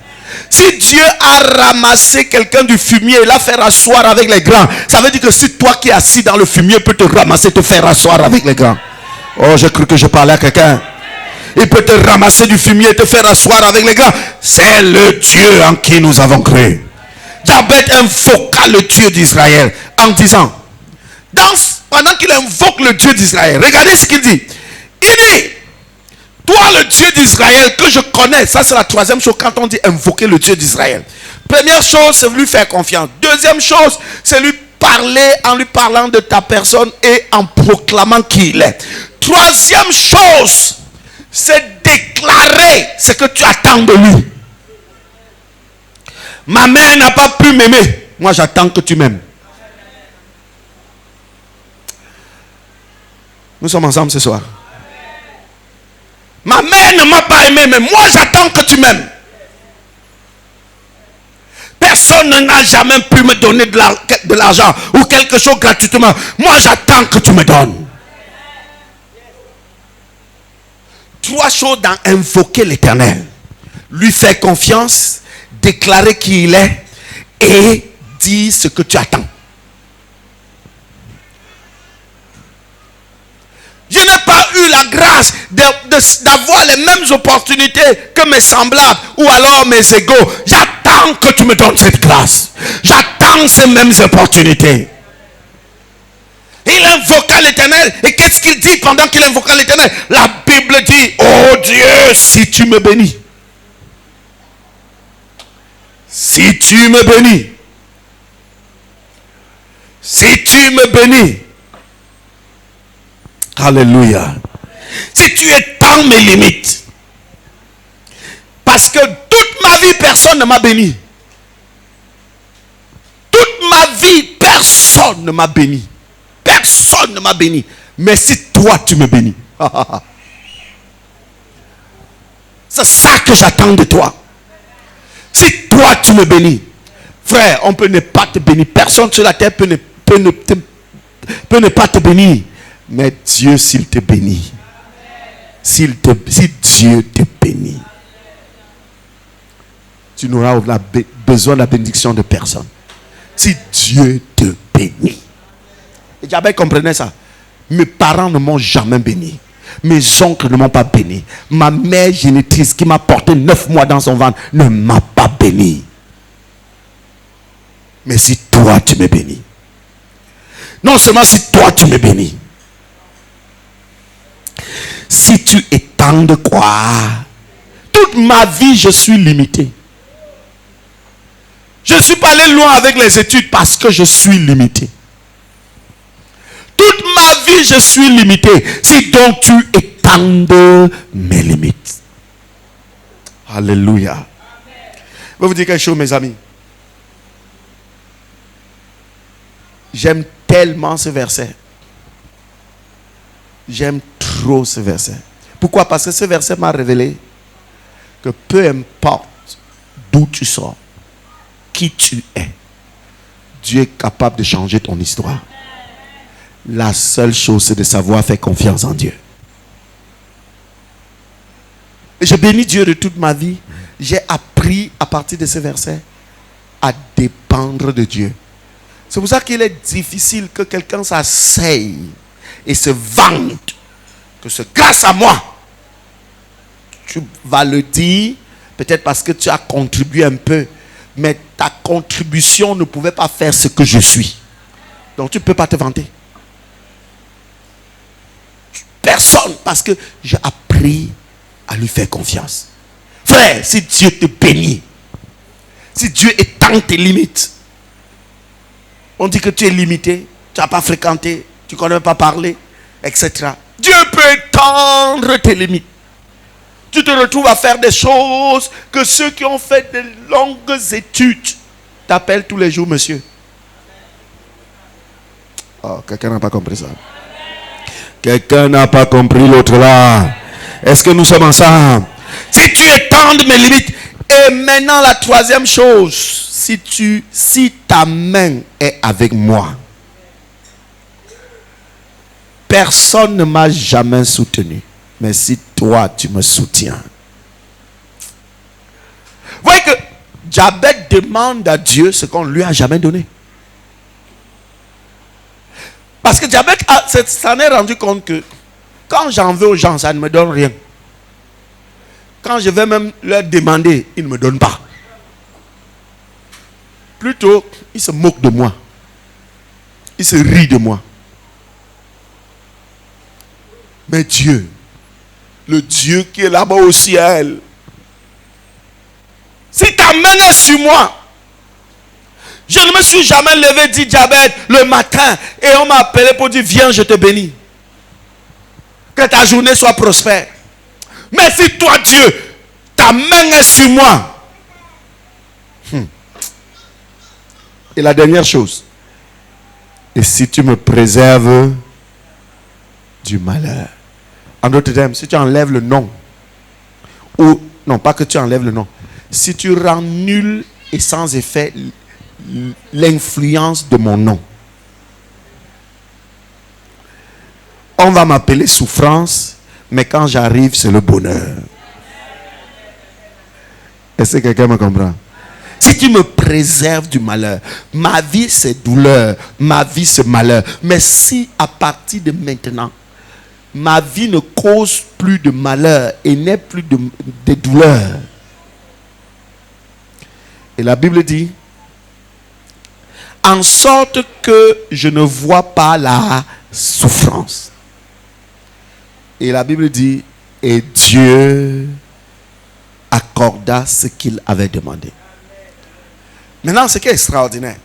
Si Dieu a ramassé quelqu'un du fumier et l'a fait rasseoir avec les grands, ça veut dire que si toi qui es assis dans le fumier peut te ramasser, te faire rasseoir avec les grands. Oh, j'ai cru que je parlais à quelqu'un. Il peut te ramasser du fumier et te faire asseoir avec les grands. C'est le Dieu en qui nous avons cru. Jabez invoqua le Dieu d'Israël en disant, pendant qu'il invoque le Dieu d'Israël, regardez ce qu'il dit. Il dit, toi le Dieu d'Israël que je connais, ça c'est la troisième chose quand on dit invoquer le Dieu d'Israël. Première chose, c'est lui faire confiance. Deuxième chose, c'est lui parler en lui parlant de ta personne et en proclamant qui il est. Troisième chose, c'est déclarer ce que tu attends de lui. Ma mère n'a pas pu m'aimer. Moi, j'attends que tu m'aimes. Nous sommes ensemble ce soir. Ma mère ne m'a pas aimé, mais moi, j'attends que tu m'aimes. Personne n'a jamais pu me donner de l'argent ou quelque chose gratuitement. Moi, j'attends que tu me donnes. Trois choses dans invoquer l'Éternel. Lui faire confiance, déclarer qui il est et dire ce que tu attends. Je n'ai pas eu la grâce d'avoir les mêmes opportunités que mes semblables ou alors mes égaux. J'attends que tu me donnes cette grâce. J'attends ces mêmes opportunités. Il invoqua l'Éternel. Et qu'est-ce qu'il dit pendant qu'il invoqua l'Éternel? La Bible dit, oh Dieu, si tu me bénis. Si tu me bénis. Si tu me bénis. Alléluia. Si tu étends mes limites. Parce que toute ma vie, personne ne m'a béni. Toute ma vie, personne ne m'a béni. Personne ne m'a béni. Mais si toi tu me bénis. C'est ça que j'attends de toi. Si toi tu me bénis. Frère, on peut ne pas te bénir. Personne sur la terre peut ne pas te bénir. Mais Dieu, s'il te bénit. Si Dieu te bénit. Tu n'auras besoin de la bénédiction de personne. Si Dieu te bénit. Et Jabez comprenait ça. Mes parents ne m'ont jamais béni. Mes oncles ne m'ont pas béni. Ma mère génitrice qui m'a porté 9 mois dans son ventre ne m'a pas béni. Mais si toi tu me bénis. Non seulement si toi tu me bénis. Si tu étends de quoi? Toute ma vie je suis limité. Je ne suis pas allé loin avec les études parce que je suis limité. Toute ma vie, je suis limité. Si donc tu étendes mes limites. Alléluia. Je vais vous dire quelque chose, mes amis. J'aime tellement ce verset. J'aime trop ce verset. Pourquoi? Parce que ce verset m'a révélé que peu importe d'où tu sors, qui tu es, Dieu est capable de changer ton histoire. La seule chose, c'est de savoir faire confiance en Dieu. Et je bénis Dieu de toute ma vie. J'ai appris à partir de ce verset à dépendre de Dieu. C'est pour ça qu'il est difficile que quelqu'un s'asseye et se vante que c'est grâce à moi. Tu vas le dire, peut-être parce que tu as contribué un peu, mais ta contribution ne pouvait pas faire ce que je suis. Donc tu ne peux pas te vanter. Personne, parce que j'ai appris à lui faire confiance. Frère, si Dieu te bénit, si Dieu étend tes limites, on dit que tu es limité, tu n'as pas fréquenté, tu ne connais pas parler, etc. Dieu peut étendre tes limites. Tu te retrouves à faire des choses que ceux qui ont fait de longues études t'appellent tous les jours, monsieur. Oh, quelqu'un n'a pas compris ça. Quelqu'un n'a pas compris l'autre là. Est-ce que nous sommes ensemble? Si tu étendes mes limites. Et maintenant la troisième chose. Si ta main est avec moi. Personne ne m'a jamais soutenu. Mais si toi tu me soutiens. Vous voyez que Jabez demande à Dieu ce qu'on ne lui a jamais donné. Parce que Jabez s'en est rendu compte que quand j'en veux aux gens, ça ne me donne rien. Quand je vais même leur demander, ils ne me donnent pas. Plutôt, ils se moquent de moi. Ils se rient de moi. Mais Dieu, le Dieu qui est là-bas au ciel, si ta main est sur moi, je ne me suis jamais levé, dit Jabez, le matin, et on m'a appelé pour dire, viens, je te bénis. Que ta journée soit prospère. Mais si toi, Dieu, ta main est sur moi. Et la dernière chose, et si tu me préserves du malheur. En d'autres termes, si tu enlèves le nom, ou non, pas que tu enlèves le nom, si tu rends nul et sans effet l'influence de mon nom, on va m'appeler souffrance, mais quand j'arrive, c'est le bonheur. Est-ce que quelqu'un me comprend? Si tu me préserves du malheur, ma vie c'est douleur, ma vie c'est malheur. Mais si à partir de maintenant, ma vie ne cause plus de malheur et n'est plus de douleur. Et la Bible dit, en sorte que je ne vois pas la souffrance. Et la Bible dit, et Dieu accorda ce qu'il avait demandé. Maintenant, ce qui est extraordinaire,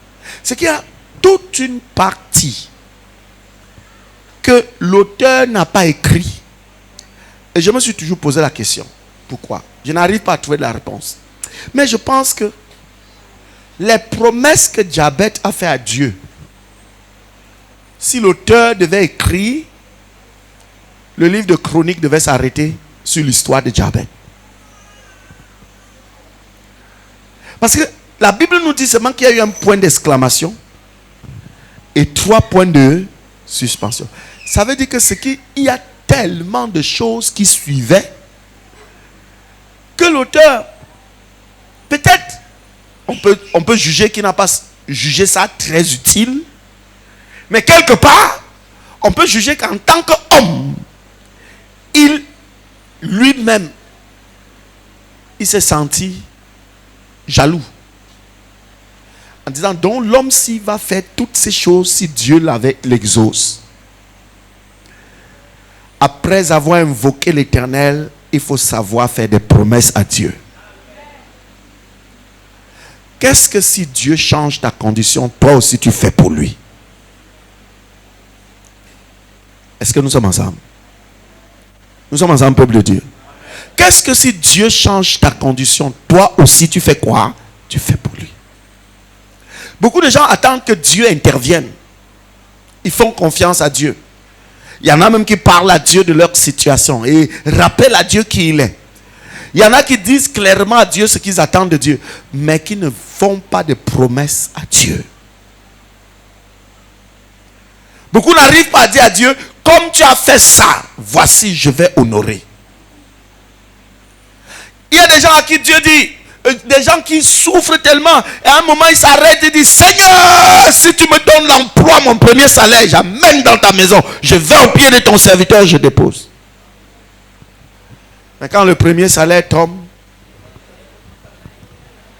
c'est qu'il y a toute une partie que l'auteur n'a pas écrit. Et je me suis toujours posé la question. Pourquoi? Je n'arrive pas à trouver la réponse. Mais je pense que les promesses que Jabez a fait à Dieu, si l'auteur devait écrire, le livre de Chroniques devait s'arrêter sur l'histoire de Jabez. Parce que la Bible nous dit seulement qu'il y a eu un point d'exclamation et 3 points de suspension. Ça veut dire que il y a tellement de choses qui suivaient que l'auteur, peut-être, on peut juger qu'il n'a pas jugé ça très utile, mais quelque part, on peut juger qu'en tant qu'homme, lui-même, il s'est senti jaloux. En disant, donc l'homme s'il va faire toutes ces choses si Dieu l'exauce. Après avoir invoqué l'Éternel, il faut savoir faire des promesses à Dieu. Qu'est-ce que si Dieu change ta condition, toi aussi tu fais pour lui? Est-ce que nous sommes ensemble? Nous sommes ensemble, peuple de Dieu. Qu'est-ce que si Dieu change ta condition, toi aussi tu fais quoi? Tu fais pour lui. Beaucoup de gens attendent que Dieu intervienne. Ils font confiance à Dieu. Il y en a même qui parlent à Dieu de leur situation et rappellent à Dieu qui il est. Il y en a qui disent clairement à Dieu ce qu'ils attendent de Dieu, mais qui ne font pas de promesses à Dieu. Beaucoup n'arrivent pas à dire à Dieu, comme tu as fait ça, voici, je vais honorer. Il y a des gens à qui Dieu dit, des gens qui souffrent tellement, et à un moment ils s'arrêtent et disent, Seigneur, si tu me donnes l'emploi, mon premier salaire, j'amène dans ta maison, je vais au pied de ton serviteur, je dépose. Mais quand le premier salaire tombe,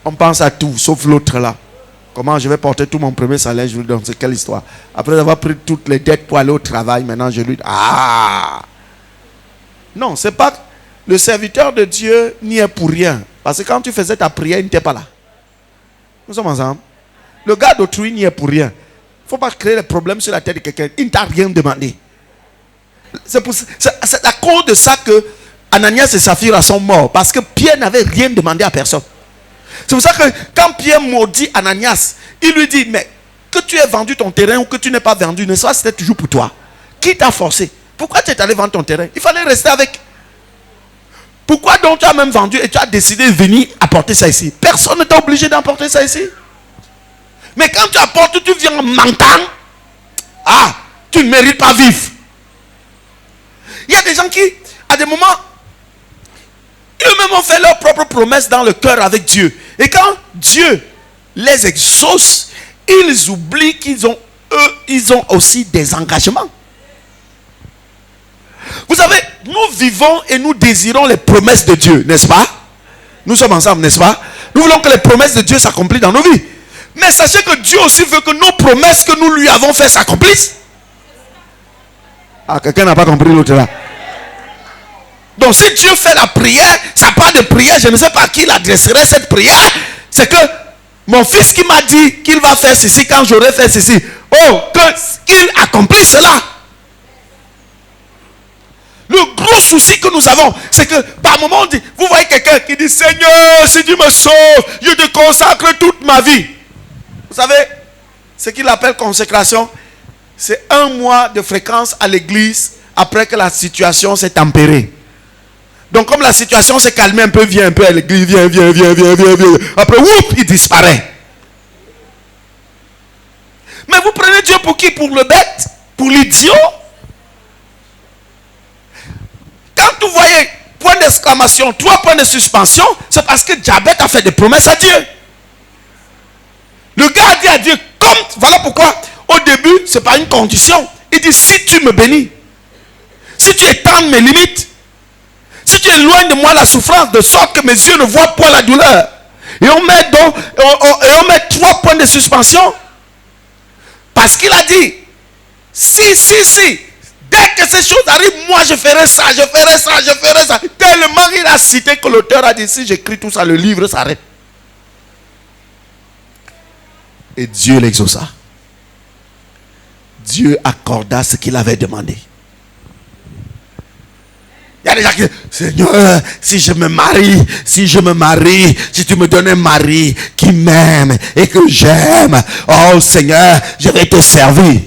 on pense à tout, sauf l'autre là. Comment je vais porter tout mon premier salaire, je lui donne, c'est quelle histoire? Après avoir pris toutes les dettes pour aller au travail, maintenant je lui dis, non, c'est pas, le serviteur de Dieu n'y est pour rien. Parce que quand tu faisais ta prière, il n'était pas là. Nous sommes ensemble. Le gars d'autrui n'y est pour rien. ne faut pas créer des problèmes sur la tête de quelqu'un. Il ne t'a rien demandé. C'est à cause de ça que Ananias et Saphira sont morts. Parce que Pierre n'avait rien demandé à personne. C'est pour ça que quand Pierre maudit Ananias, il lui dit, mais que tu aies vendu ton terrain ou que tu n'aies pas vendu, ne soit c'était toujours pour toi. Qui t'a forcé? Pourquoi tu es allé vendre ton terrain? Il fallait rester avec. Pourquoi donc tu as même vendu et tu as décidé de venir apporter ça ici? Personne ne t'a obligé d'apporter ça ici. Mais quand tu apportes, tu viens en mentant. Ah, tu ne mérites pas vivre. Il y a des gens qui, à des moments, eux-mêmes ont fait leurs propres promesses dans le cœur avec Dieu. Et quand Dieu les exauce, ils oublient qu'ils ont, eux, ils ont aussi des engagements. Vous savez, nous vivons et nous désirons les promesses de Dieu, n'est-ce pas? Nous sommes ensemble, n'est-ce pas? Nous voulons que les promesses de Dieu s'accomplissent dans nos vies. Mais sachez que Dieu aussi veut que nos promesses que nous lui avons faites s'accomplissent. Ah, quelqu'un n'a pas compris l'autre là. Donc si Dieu fait la prière, ça part de prière, je ne sais pas à qui il adresserait cette prière. C'est que mon fils qui m'a dit qu'il va faire ceci quand j'aurai fait ceci. Oh, qu'il accomplisse cela. Le gros souci que nous avons, c'est que par moment on dit, vous voyez quelqu'un qui dit, Seigneur, si tu me sauves, je te consacre toute ma vie. Vous savez, ce qu'il appelle consécration, c'est 1 mois de fréquence à l'église après que la situation s'est tempérée. Donc comme la situation s'est calmée un peu, vient un peu à l'église, vient. Après, whoop, il disparaît. Mais vous prenez Dieu pour qui? Pour le bête? Pour l'idiot? Quand vous voyez, point d'exclamation, 3 points de suspension, c'est parce que Diabète a fait des promesses à Dieu. Le gars a dit à Dieu, comme, voilà pourquoi, au début, ce n'est pas une condition. Il dit, si tu me bénis, si tu étends mes limites, si tu éloignes de moi la souffrance, de sorte que mes yeux ne voient point la douleur. Et on met donc, on met 3 points de suspension. Parce qu'il a dit, si. Dès que ces choses arrivent, moi je ferai ça. Tellement il a cité que l'auteur a dit, si j'écris tout ça, le livre s'arrête. Et Dieu l'exauça. Dieu accorda ce qu'il avait demandé. Il y a des gens qui disent, Seigneur, si je me marie, si tu me donnes un mari qui m'aime et que j'aime, oh Seigneur, je vais te servir.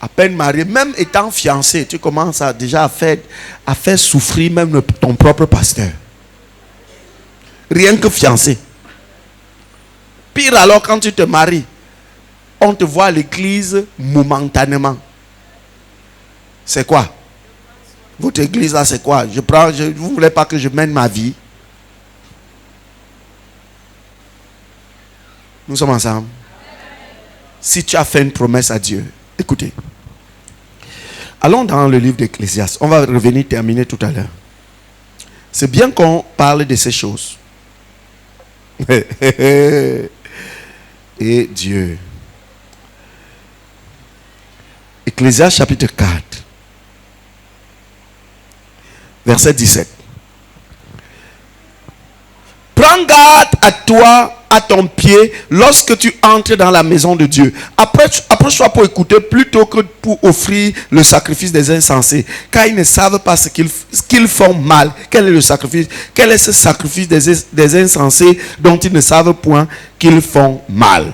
À peine marié, même étant fiancé, tu commences déjà à faire souffrir même ton propre pasteur. Rien que fiancé. Pire alors quand tu te maries, on te voit à l'église momentanément. C'est quoi? Votre église là, c'est quoi? Vous ne voulez pas que je mène ma vie? Nous sommes ensemble. Si tu as fait une promesse à Dieu, écoutez. Allons dans le livre d'Ecclésiaste. On va revenir terminer tout à l'heure. C'est bien qu'on parle de ces choses. Et Dieu. Ecclésiaste chapitre 4. Verset 17. Prends garde à toi, à ton pied, lorsque tu entres dans la maison de Dieu. Approche-toi pour écouter plutôt que pour offrir le sacrifice des insensés. Car ils ne savent pas ce qu'ils font mal. Quel est le sacrifice? Quel est ce sacrifice des insensés dont ils ne savent point qu'ils font mal?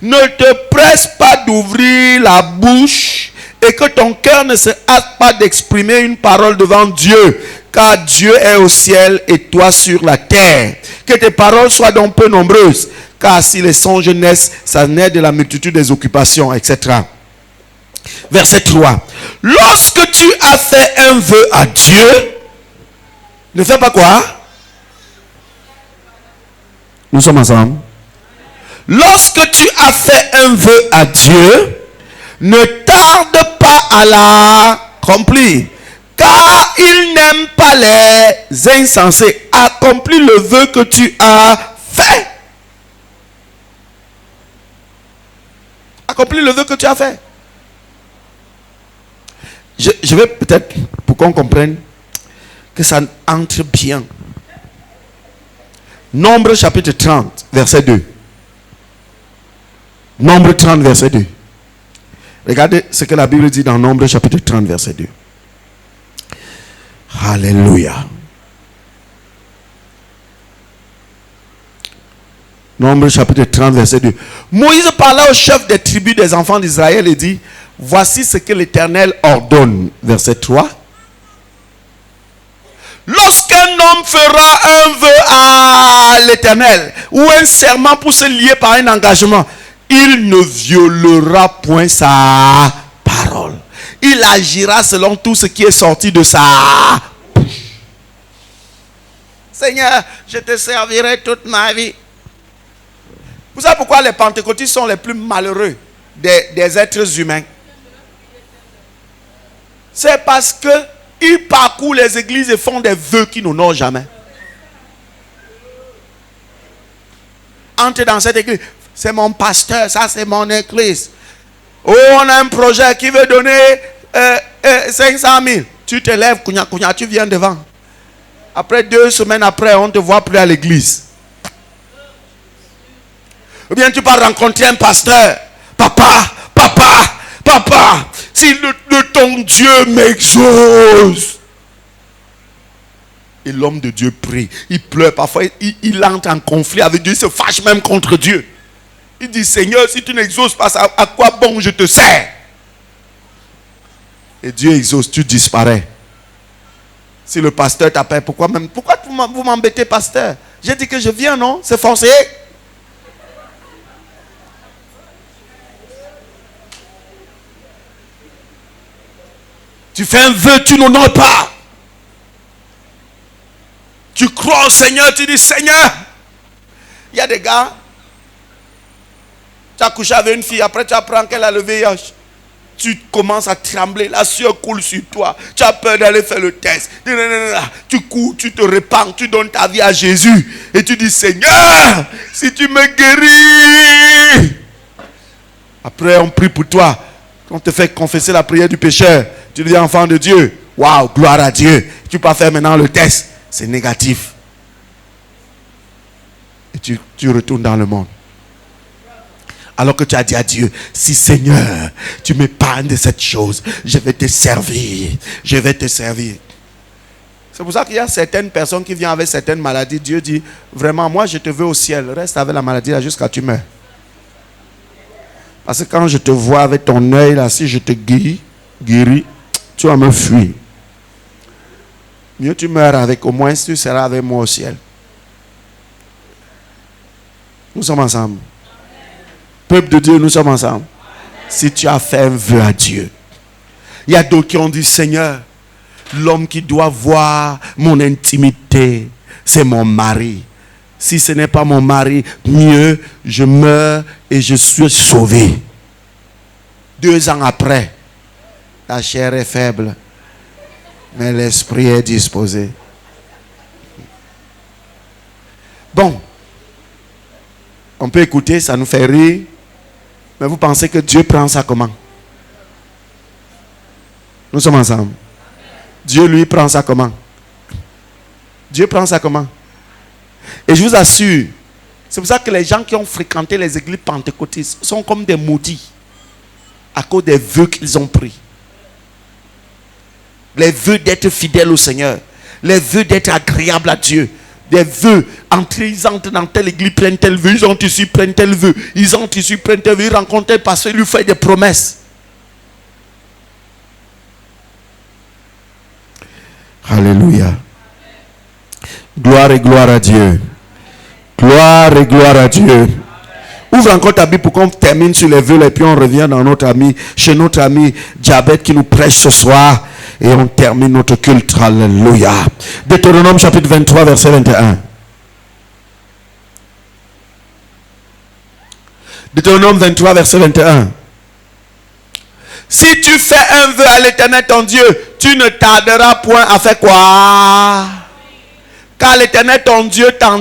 Ne te presse pas d'ouvrir la bouche et que ton cœur ne se hâte pas d'exprimer une parole devant Dieu. Car Dieu est au ciel et toi sur la terre. Que tes paroles soient donc peu nombreuses. Car si les songes naissent, ça naît de la multitude des occupations, etc. Verset 3. Lorsque tu as fait un vœu à Dieu, ne fais pas quoi? Nous sommes ensemble. Lorsque tu as fait un vœu à Dieu, ne tarde pas à l'accomplir. Car il n'aime pas les insensés. Accomplis le vœu que tu as fait. Accomplis le vœu que tu as fait. Je vais peut-être, pour qu'on comprenne, que ça entre bien. Nombre chapitre 30, verset 2. Nombre 30, verset 2. Regardez ce que la Bible dit dans Nombre chapitre 30, verset 2. Alléluia. Nombre chapitre 30, verset 2. Moïse parla au chef des tribus des enfants d'Israël et dit, voici ce que l'Éternel ordonne. Verset 3. Lorsqu'un homme fera un vœu à l'Éternel ou un serment pour se lier par un engagement, il ne violera point sa parole. Il agira selon tout ce qui est sorti de sa bouche. Seigneur, je te servirai toute ma vie. Vous savez pourquoi les pentecôtistes sont les plus malheureux des êtres humains? C'est parce qu'ils parcourent les églises et font des vœux qui n'honorent jamais. Entre dans cette église. C'est mon pasteur, ça c'est mon église. Oh, on a un projet qui veut donner 500 000. Tu te lèves, tu viens devant. Après 2 semaines après, on ne te voit plus à l'église. Ou bien tu pars rencontrer un pasteur. Papa, si ton Dieu m'exauce. Et l'homme de Dieu prie. Il pleure. Parfois, il entre en conflit avec Dieu. Il se fâche même contre Dieu. Il dit, Seigneur, si tu n'exauces pas, à quoi bon je te sers? Et Dieu exauce, tu disparais. Si le pasteur t'appelle, pourquoi vous m'embêtez, pasteur? J'ai dit que je viens, non? C'est forcé. Tu fais un vœu, tu n'honores pas. Tu crois au Seigneur, tu dis, Seigneur. Il y a des gars, tu as couché avec une fille, après tu apprends qu'elle a le VIH. Tu commences à trembler, la sueur coule sur toi. Tu as peur d'aller faire le test. Tu cours, tu te répands, tu donnes ta vie à Jésus. Et tu dis, Seigneur, si tu me guéris. Après, on prie pour toi. On te fait confesser la prière du pécheur. Tu deviens enfant de Dieu. Waouh, gloire à Dieu. Tu peux faire maintenant le test. C'est négatif. Et tu retournes dans le monde. Alors que tu as dit à Dieu, si Seigneur, tu m'épargnes de cette chose, je vais te servir. Je vais te servir. C'est pour ça qu'il y a certaines personnes qui viennent avec certaines maladies. Dieu dit, vraiment, moi je te veux au ciel. Reste avec la maladie là jusqu'à tu meurs. Parce que quand je te vois avec ton œil là, si je te guéris, tu vas me fuir. Mieux tu meurs avec, au moins tu seras avec moi au ciel. Nous sommes ensemble. Peuple de Dieu, nous sommes ensemble. Si tu as fait un vœu à Dieu. Il y a d'autres qui ont dit, Seigneur, l'homme qui doit voir mon intimité, c'est mon mari. Si ce n'est pas mon mari, mieux, je meurs et je suis sauvé. 2 ans après, la chair est faible, mais l'esprit est disposé. Bon, on peut écouter, ça nous fait rire. Mais vous pensez que Dieu prend ça comment? Nous sommes ensemble. Dieu, lui, prend ça comment? Dieu prend ça comment? Et je vous assure, c'est pour ça que les gens qui ont fréquenté les églises pentecôtistes sont comme des maudits à cause des vœux qu'ils ont pris. Les vœux d'être fidèles au Seigneur. Les vœux d'être agréables à Dieu. Des vœux, ils entrent dans telle église, prennent tel vœu, ils entrent ici, prennent tel vœu, ils entrent ici, prennent tel vœu, ils rencontrent tel pasteur, ils lui font des promesses. Alléluia. Gloire et gloire à Dieu. Gloire et gloire à Dieu. Ouvre encore ta Bible pour qu'on termine sur les vœux et puis on revient dans chez notre ami Diabète qui nous prêche ce soir. Et on termine notre culte. Alléluia. Deutéronome chapitre 23, verset 21. Deutéronome 23, verset 21. Si tu fais un vœu à l'Éternel ton Dieu, tu ne tarderas point à faire quoi? Car l'Éternel ton Dieu t'en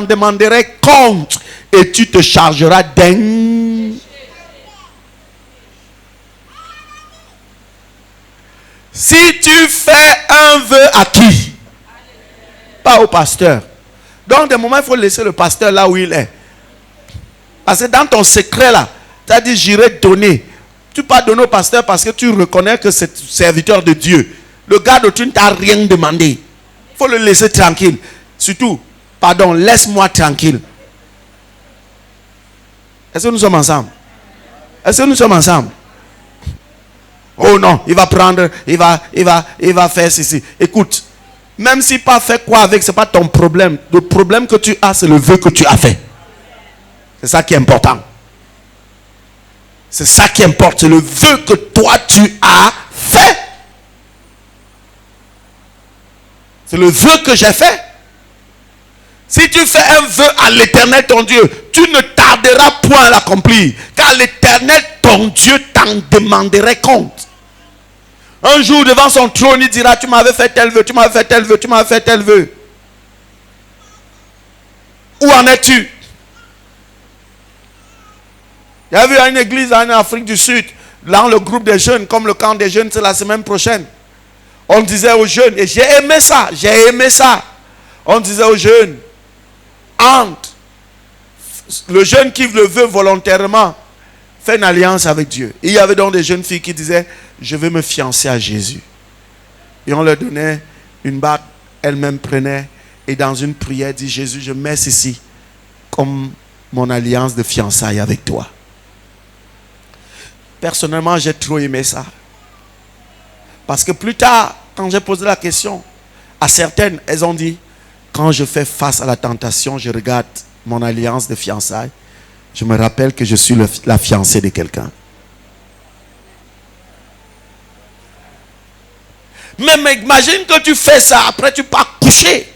demanderait compte et tu te chargeras d'un. Si tu fais un vœu à qui? Pas au pasteur. Donc, des moments, il faut laisser le pasteur là où il est. Parce que dans ton secret là, tu as dit j'irai donner. Tu pas donner au pasteur parce que tu reconnais que c'est serviteur de Dieu. Le gars de tu ne t'a rien demandé. Il faut le laisser tranquille. Surtout, pardon, laisse-moi tranquille. Est-ce que nous sommes ensemble? Est-ce que nous sommes ensemble? Oh non, il va prendre, il va faire ceci. Écoute, même si pas fait quoi avec, ce n'est pas ton problème. Le problème que tu as, c'est le vœu que tu as fait. C'est ça qui est important. C'est ça qui importe. C'est le vœu que toi tu as fait. C'est le vœu que j'ai fait. Si tu fais un vœu à l'Éternel ton Dieu, tu ne tarderas point à l'accomplir. Car l'Éternel ton Dieu t'en demanderait compte. Un jour devant son trône, il dira, tu m'avais fait tel vœu, tu m'avais fait tel vœu, tu m'avais fait tel vœu. Où en es-tu? Il y a vu une église en Afrique du Sud, dans le groupe des jeunes, comme le camp des jeunes, c'est la semaine prochaine. On disait aux jeunes, et j'ai aimé ça. On disait aux jeunes, entre le jeune qui le veut volontairement, fait une alliance avec Dieu. Et il y avait donc des jeunes filles qui disaient, je vais me fiancer à Jésus. Et on leur donnait une bague, elles-mêmes prenaient, et dans une prière, dit, Jésus, je mets ceci comme mon alliance de fiançailles avec toi. Personnellement, j'ai trop aimé ça. Parce que plus tard, quand j'ai posé la question, à certaines, elles ont dit, quand je fais face à la tentation, je regarde mon alliance de fiançailles, je me rappelle que je suis la fiancée de quelqu'un. Mais imagine que tu fais ça, après tu pars coucher.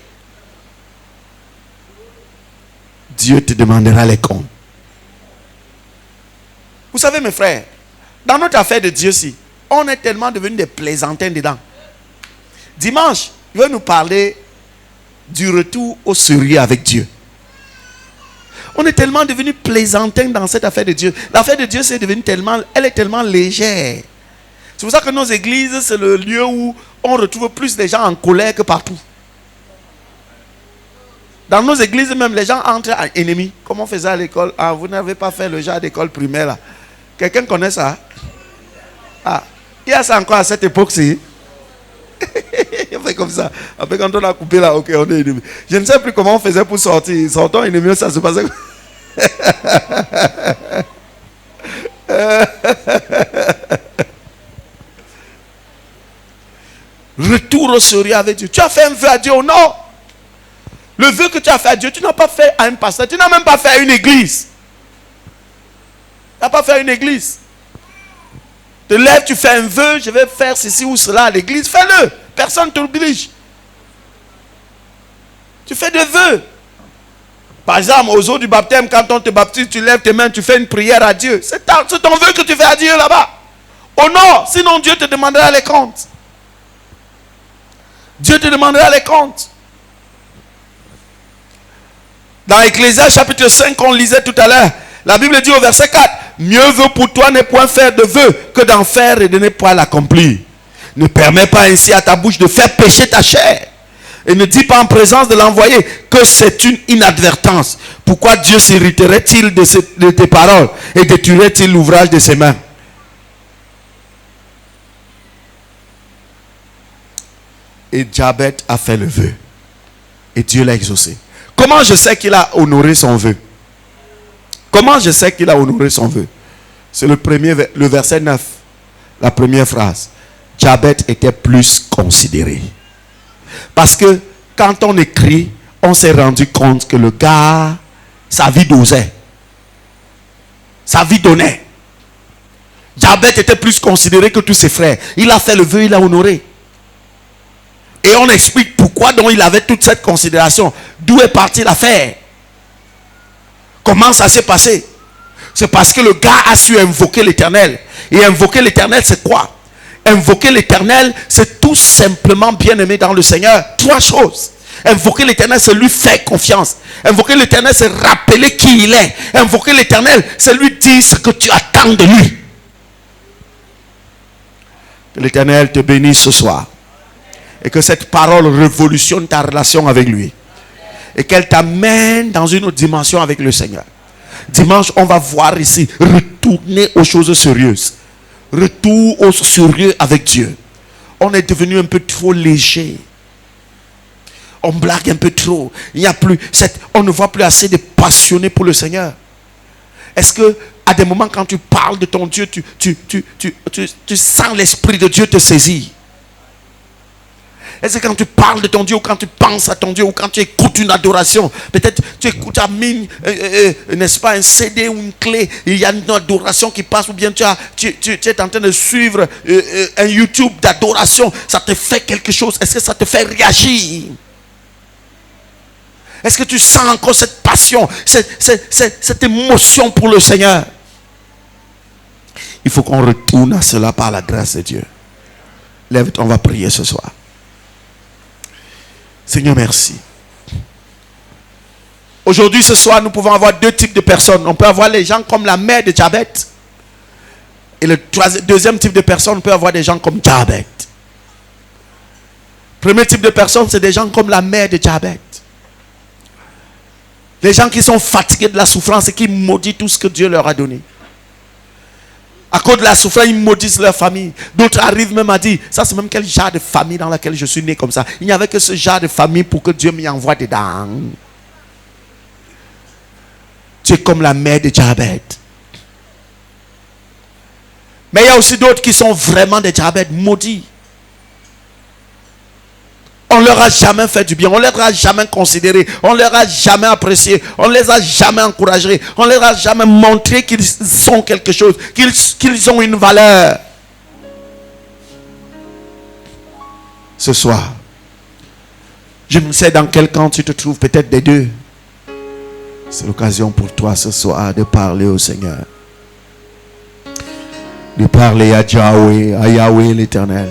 Dieu te demandera les comptes. Vous savez mes frères, dans notre affaire de Dieu-ci, on est tellement devenus des plaisantins dedans. Dimanche, il va nous parler du retour au sérieux avec Dieu. On est tellement devenus plaisantins dans cette affaire de Dieu. L'affaire de Dieu, elle est tellement légère. C'est pour ça que nos églises, c'est le lieu où on retrouve plus de gens en colère que partout. Dans nos églises, même les gens entrent en ennemis. Comme on faisait à l'école. Ah, vous n'avez pas fait le genre d'école primaire là. Quelqu'un connaît ça? Ah, il y a ça encore à cette époque-ci. On fait comme ça. Après, quand on a coupé là, ok, on est ennemis. Je ne sais plus comment on faisait pour sortir. Sortons ennemis, ça se passait. Retour au sérieux avec Dieu. Tu as fait un vœu à Dieu ou non? Le vœu que tu as fait à Dieu, tu n'as pas fait à un pasteur. Tu n'as même pas fait à une église. Tu n'as pas fait à une église. Te lèves, tu fais un vœu, je vais faire ceci ou cela à l'église. Fais-le. Personne ne t'oblige. Tu fais des vœux. Par exemple, aux eaux du baptême, quand on te baptise, tu lèves tes mains, tu fais une prière à Dieu. C'est ton vœu que tu fais à Dieu là-bas. Oh non, sinon Dieu te demandera les comptes. Dieu te demandera les comptes. Dans Ecclésiaste chapitre 5, on lisait tout à l'heure, la Bible dit au verset 4, mieux vaut pour toi ne point faire de vœux que d'en faire et de ne point l'accomplir. Ne permets pas ainsi à ta bouche de faire pécher ta chair. Et ne dis pas en présence de l'envoyé que c'est une inadvertance. Pourquoi Dieu s'irriterait-il de tes paroles et détruirait-il l'ouvrage de ses mains? Et Jabet a fait le vœu. Et Dieu l'a exaucé. Comment je sais qu'il a honoré son vœu? Comment je sais qu'il a honoré son vœu? C'est le verset 9. La première phrase. Jabet était plus considéré. Parce que quand on écrit, on s'est rendu compte que le gars, sa vie dosait. Sa vie donnait. Jabet était plus considéré que tous ses frères. Il a fait le vœu, il a honoré. Et on explique pourquoi donc il avait toute cette considération. D'où est partie l'affaire? Comment ça s'est passé? C'est parce que le gars a su invoquer l'Éternel. Et invoquer l'Éternel, c'est quoi? Invoquer l'Éternel, c'est tout simplement bien aimé dans le Seigneur. Trois choses. Invoquer l'Éternel, c'est lui faire confiance. Invoquer l'Éternel, c'est rappeler qui il est. Invoquer l'Éternel, c'est lui dire ce que tu attends de lui. Que l'Éternel te bénisse ce soir. Et que cette parole révolutionne ta relation avec lui. Et qu'elle t'amène dans une autre dimension avec le Seigneur. Dimanche, on va voir ici, retourner aux choses sérieuses. Retour au sérieux avec Dieu. On est devenu un peu trop léger. On blague un peu trop. Il n'y a plus on ne voit plus assez de passionnés pour le Seigneur. Est-ce que à des moments quand tu parles de ton Dieu, tu sens l'Esprit de Dieu te saisir? Est-ce que quand tu parles de ton Dieu, ou quand tu penses à ton Dieu, ou quand tu écoutes une adoration, peut-être tu écoutes n'est-ce pas, un CD ou une clé, il y a une adoration qui passe, ou bien tu es en train de suivre un YouTube d'adoration, ça te fait quelque chose? Est-ce que ça te fait réagir? Est-ce que tu sens encore cette passion, cette émotion pour le Seigneur? Il faut qu'on retourne à cela par la grâce de Dieu. Lève-toi, on va prier ce soir. Seigneur, merci. Aujourd'hui, ce soir, nous pouvons avoir deux types de personnes. On peut avoir les gens comme la mère de Jabez. Et le deuxième type de personne, on peut avoir des gens comme Jabez. Premier type de personne, c'est des gens comme la mère de Jabez. Les gens qui sont fatigués de la souffrance et qui maudissent tout ce que Dieu leur a donné. À cause de la souffrance, ils maudissent leur famille. D'autres arrivent même à dire, ça c'est même quel genre de famille dans laquelle je suis né comme ça. Il n'y avait que ce genre de famille pour que Dieu m'y envoie dedans. Tu es comme la mère de Jabez. Mais il y a aussi d'autres qui sont vraiment des Jabez maudits. On ne leur a jamais fait du bien, on ne leur a jamais considéré, on ne leur a jamais apprécié, on ne les a jamais encouragés, on ne leur a jamais montré qu'ils sont quelque chose, qu'ils ont une valeur. Ce soir, je ne sais dans quel camp tu te trouves, peut-être des deux. C'est l'occasion pour toi ce soir de parler au Seigneur. De parler à Yahweh l'Éternel.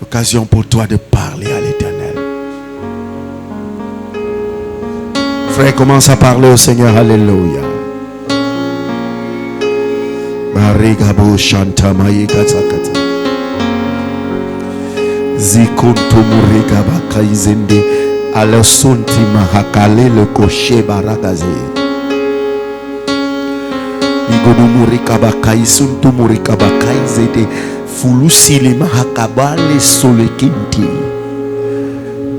Occasion pour toi de parler à l'Éternel. Frère, commence à parler au Seigneur. Alléluia. Marigabo Shanta Maïga Zakata. Zikuntu Murigaba Kaizende. Alasunti Mahakale le Koche Baragaze. Igodu Murikaba Kaisuntu Murikaba Kaizede. Fulusili mahakabale solekinti.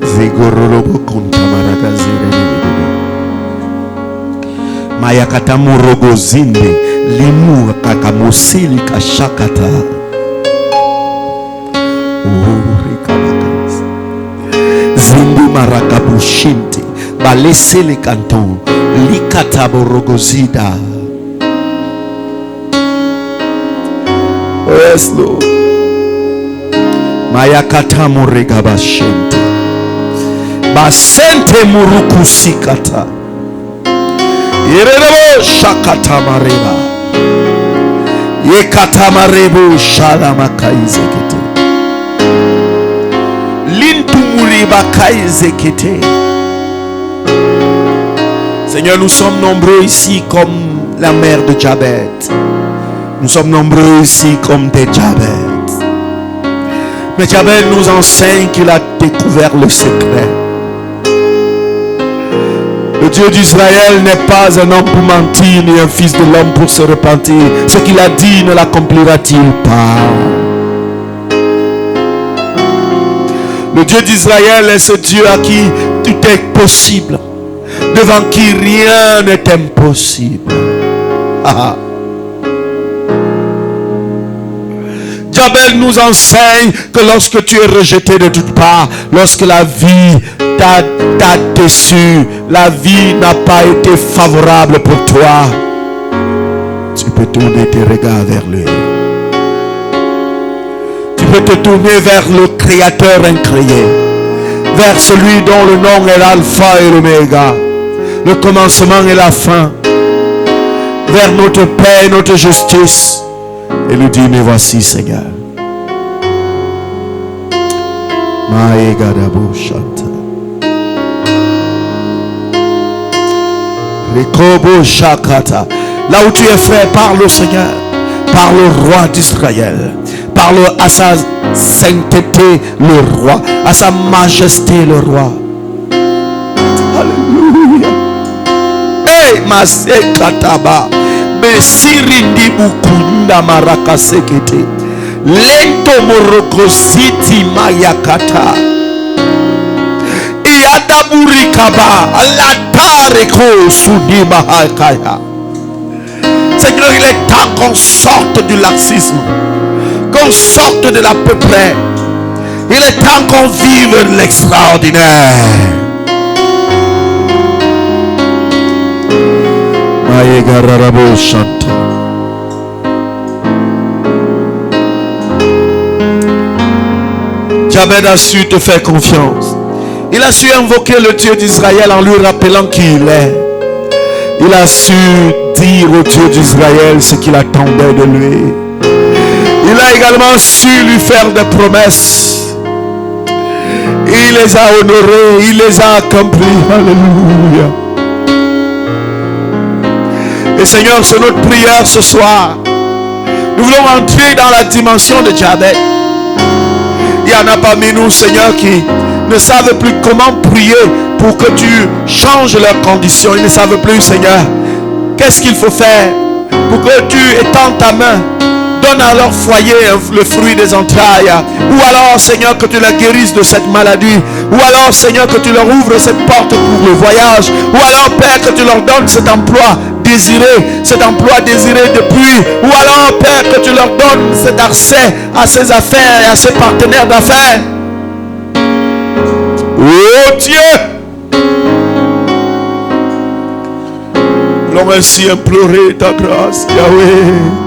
Zegororobo kontamaragazere. Mayakata murogozinde. Limu kakamosili kashakata. Urikabakazi. Zindi marakabushinte. Balesele kanton. Likata borogozida. Yes, Lord. Mayakata muregabashente. Basente murukusikata. Yerebo shakata mareba. Yekata marebo shalama kaizekete. Lintu muriba kaizekete. Seigneur, nous sommes nombreux ici comme la mère de Jabez. Nous sommes nombreux ici comme des Jabez. Mais Jabez nous enseigne qu'il a découvert le secret. Le Dieu d'Israël n'est pas un homme pour mentir, ni un fils de l'homme pour se repentir. Ce qu'il a dit, ne l'accomplira-t-il pas? Le Dieu d'Israël est ce Dieu à qui tout est possible, devant qui rien n'est impossible. Ah. Jabez nous enseigne que lorsque tu es rejeté de toutes parts, lorsque la vie t'a déçu, la vie n'a pas été favorable pour toi, tu peux tourner tes regards vers lui. Tu peux te tourner vers le Créateur incréé, vers celui dont le nom est l'alpha et l'oméga, le commencement et la fin, vers notre paix et notre justice, et lui dit, mais voici Seigneur. Maïgadabo chanta. Rekobo shakata. Là où tu es frère, parle au Seigneur. Parle au roi d'Israël. Parle à sa sainteté le roi. À sa majesté le roi. Alléluia. Hey, Masekataba. Besirindi bukunda marakasekete. Lento morokositi mayakata. Iadaburikaba. Alatareko sudimahakaya. Seigneur, il est temps qu'on sorte du laxisme, qu'on sorte de l'à peu près. Il est temps qu'on vive l'extraordinaire. Jabez a su te faire confiance. Il a su invoquer le Dieu d'Israël en lui rappelant qui il est. Il a su dire au Dieu d'Israël ce qu'il attendait de lui. Il a également su lui faire des promesses. Il les a honorées, il les a accomplies. Alléluia. Et Seigneur, c'est notre prière ce soir. Nous voulons entrer dans la dimension de Jabez. Il y en a parmi nous, Seigneur, qui ne savent plus comment prier pour que tu changes leurs conditions. Ils ne savent plus, Seigneur, qu'est-ce qu'il faut faire pour que tu étends ta main, donne à leur foyer le fruit des entrailles. Ou alors, Seigneur, que tu les guérisses de cette maladie. Ou alors, Seigneur, que tu leur ouvres cette porte pour le voyage. Ou alors, Père, que tu leur donnes cet emploi désiré depuis. Ou alors, Père, que tu leur donnes cet accès à ces affaires et à ces partenaires d'affaires. Oh Dieu, nous allons ainsi implorer ta grâce, Yahweh.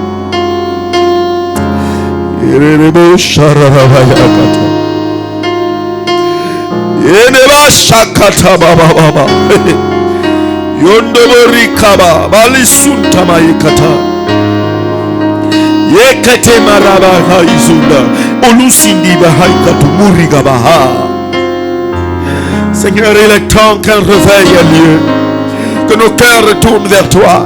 Seigneur, il est temps qu'un réveil ait lieu, que nos cœurs retournent vers toi,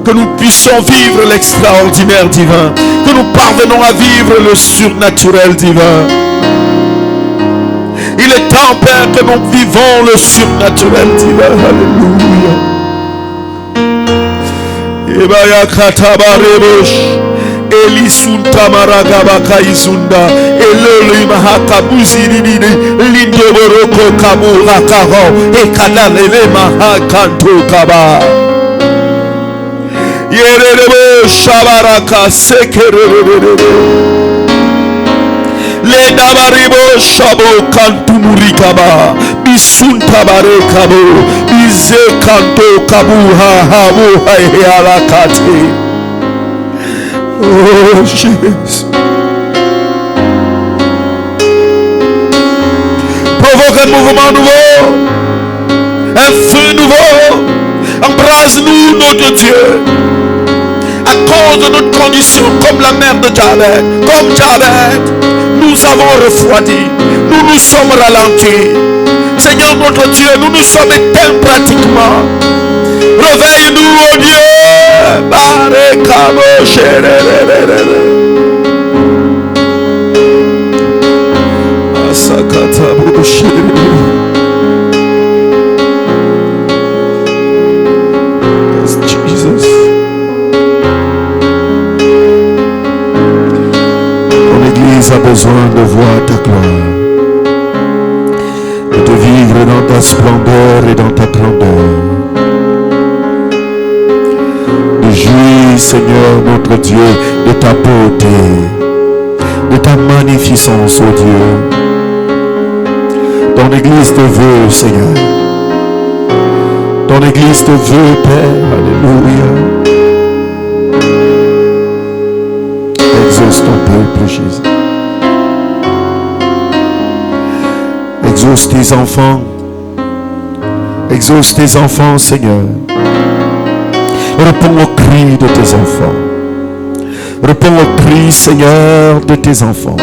que nous puissions vivre l'extraordinaire divin, que nous parvenons à vivre le surnaturel divin. Il est temps, Père, que nous vivons le surnaturel divin. Alléluia. Elisunta maragabaka izunda elolo mahakabuzi lindo boroko kabu rakaro ekadalele mahakanto kaba yerebo shabaraka sekerere le dabaribo shabo kantumuri kaba bisunta barekabo bize kanto kabu habu hayalakati. Oh Jésus. Provoque un mouvement nouveau, un feu nouveau. Embrase-nous, notre Dieu, à cause de notre condition, comme la mère de Jabez, comme Jabez, nous avons refroidi, nous nous sommes ralentis. Seigneur notre Dieu, nous nous sommes éteints pratiquement. Réveille-nous, oh Dieu. Yes, Jesus. Ton Église a besoin de voir ta gloire, de te vivre dans ta splendeur et dans ta grandeur. Jouis, Seigneur notre Dieu, de ta beauté, de ta magnificence, ô Dieu. Ton Église te veut, Seigneur. Ton Église te veut, Père. Alléluia. Exauce ton peuple, Jésus. Exauce tes enfants. Exauce tes enfants, Seigneur. Réponds aux cris de tes enfants. Réponds aux cris, Seigneur, de tes enfants.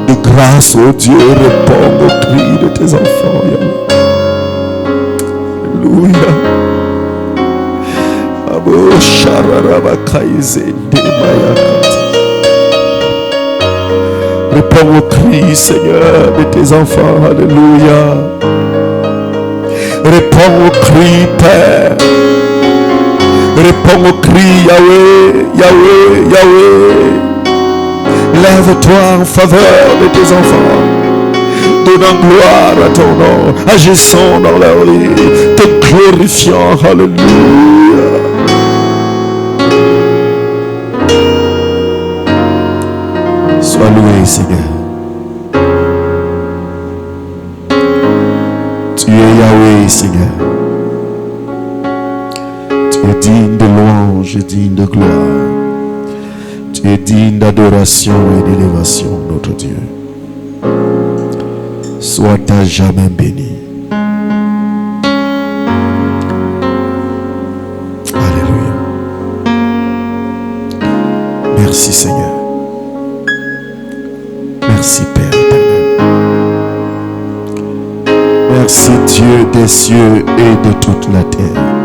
De grâce, oh Dieu, réponds aux cris de tes enfants. Alléluia. Réponds aux cris, Seigneur, de tes enfants. Alléluia. Réponds au cri, Père. Réponds au cri, Yahweh, Yahweh, Yahweh. Lève-toi en faveur de tes enfants. Donnant gloire à ton nom, agissant dans leur vie, te glorifiant. Alléluia. Sois loué, Seigneur. Tu es Yahweh, Seigneur. Tu es digne de louange et digne de gloire. Tu es digne d'adoration et d'élévation, notre Dieu. Sois à jamais béni. Alléluia. Merci, Seigneur. Merci, Père éternel. Merci, Dieu des cieux et de toute la terre.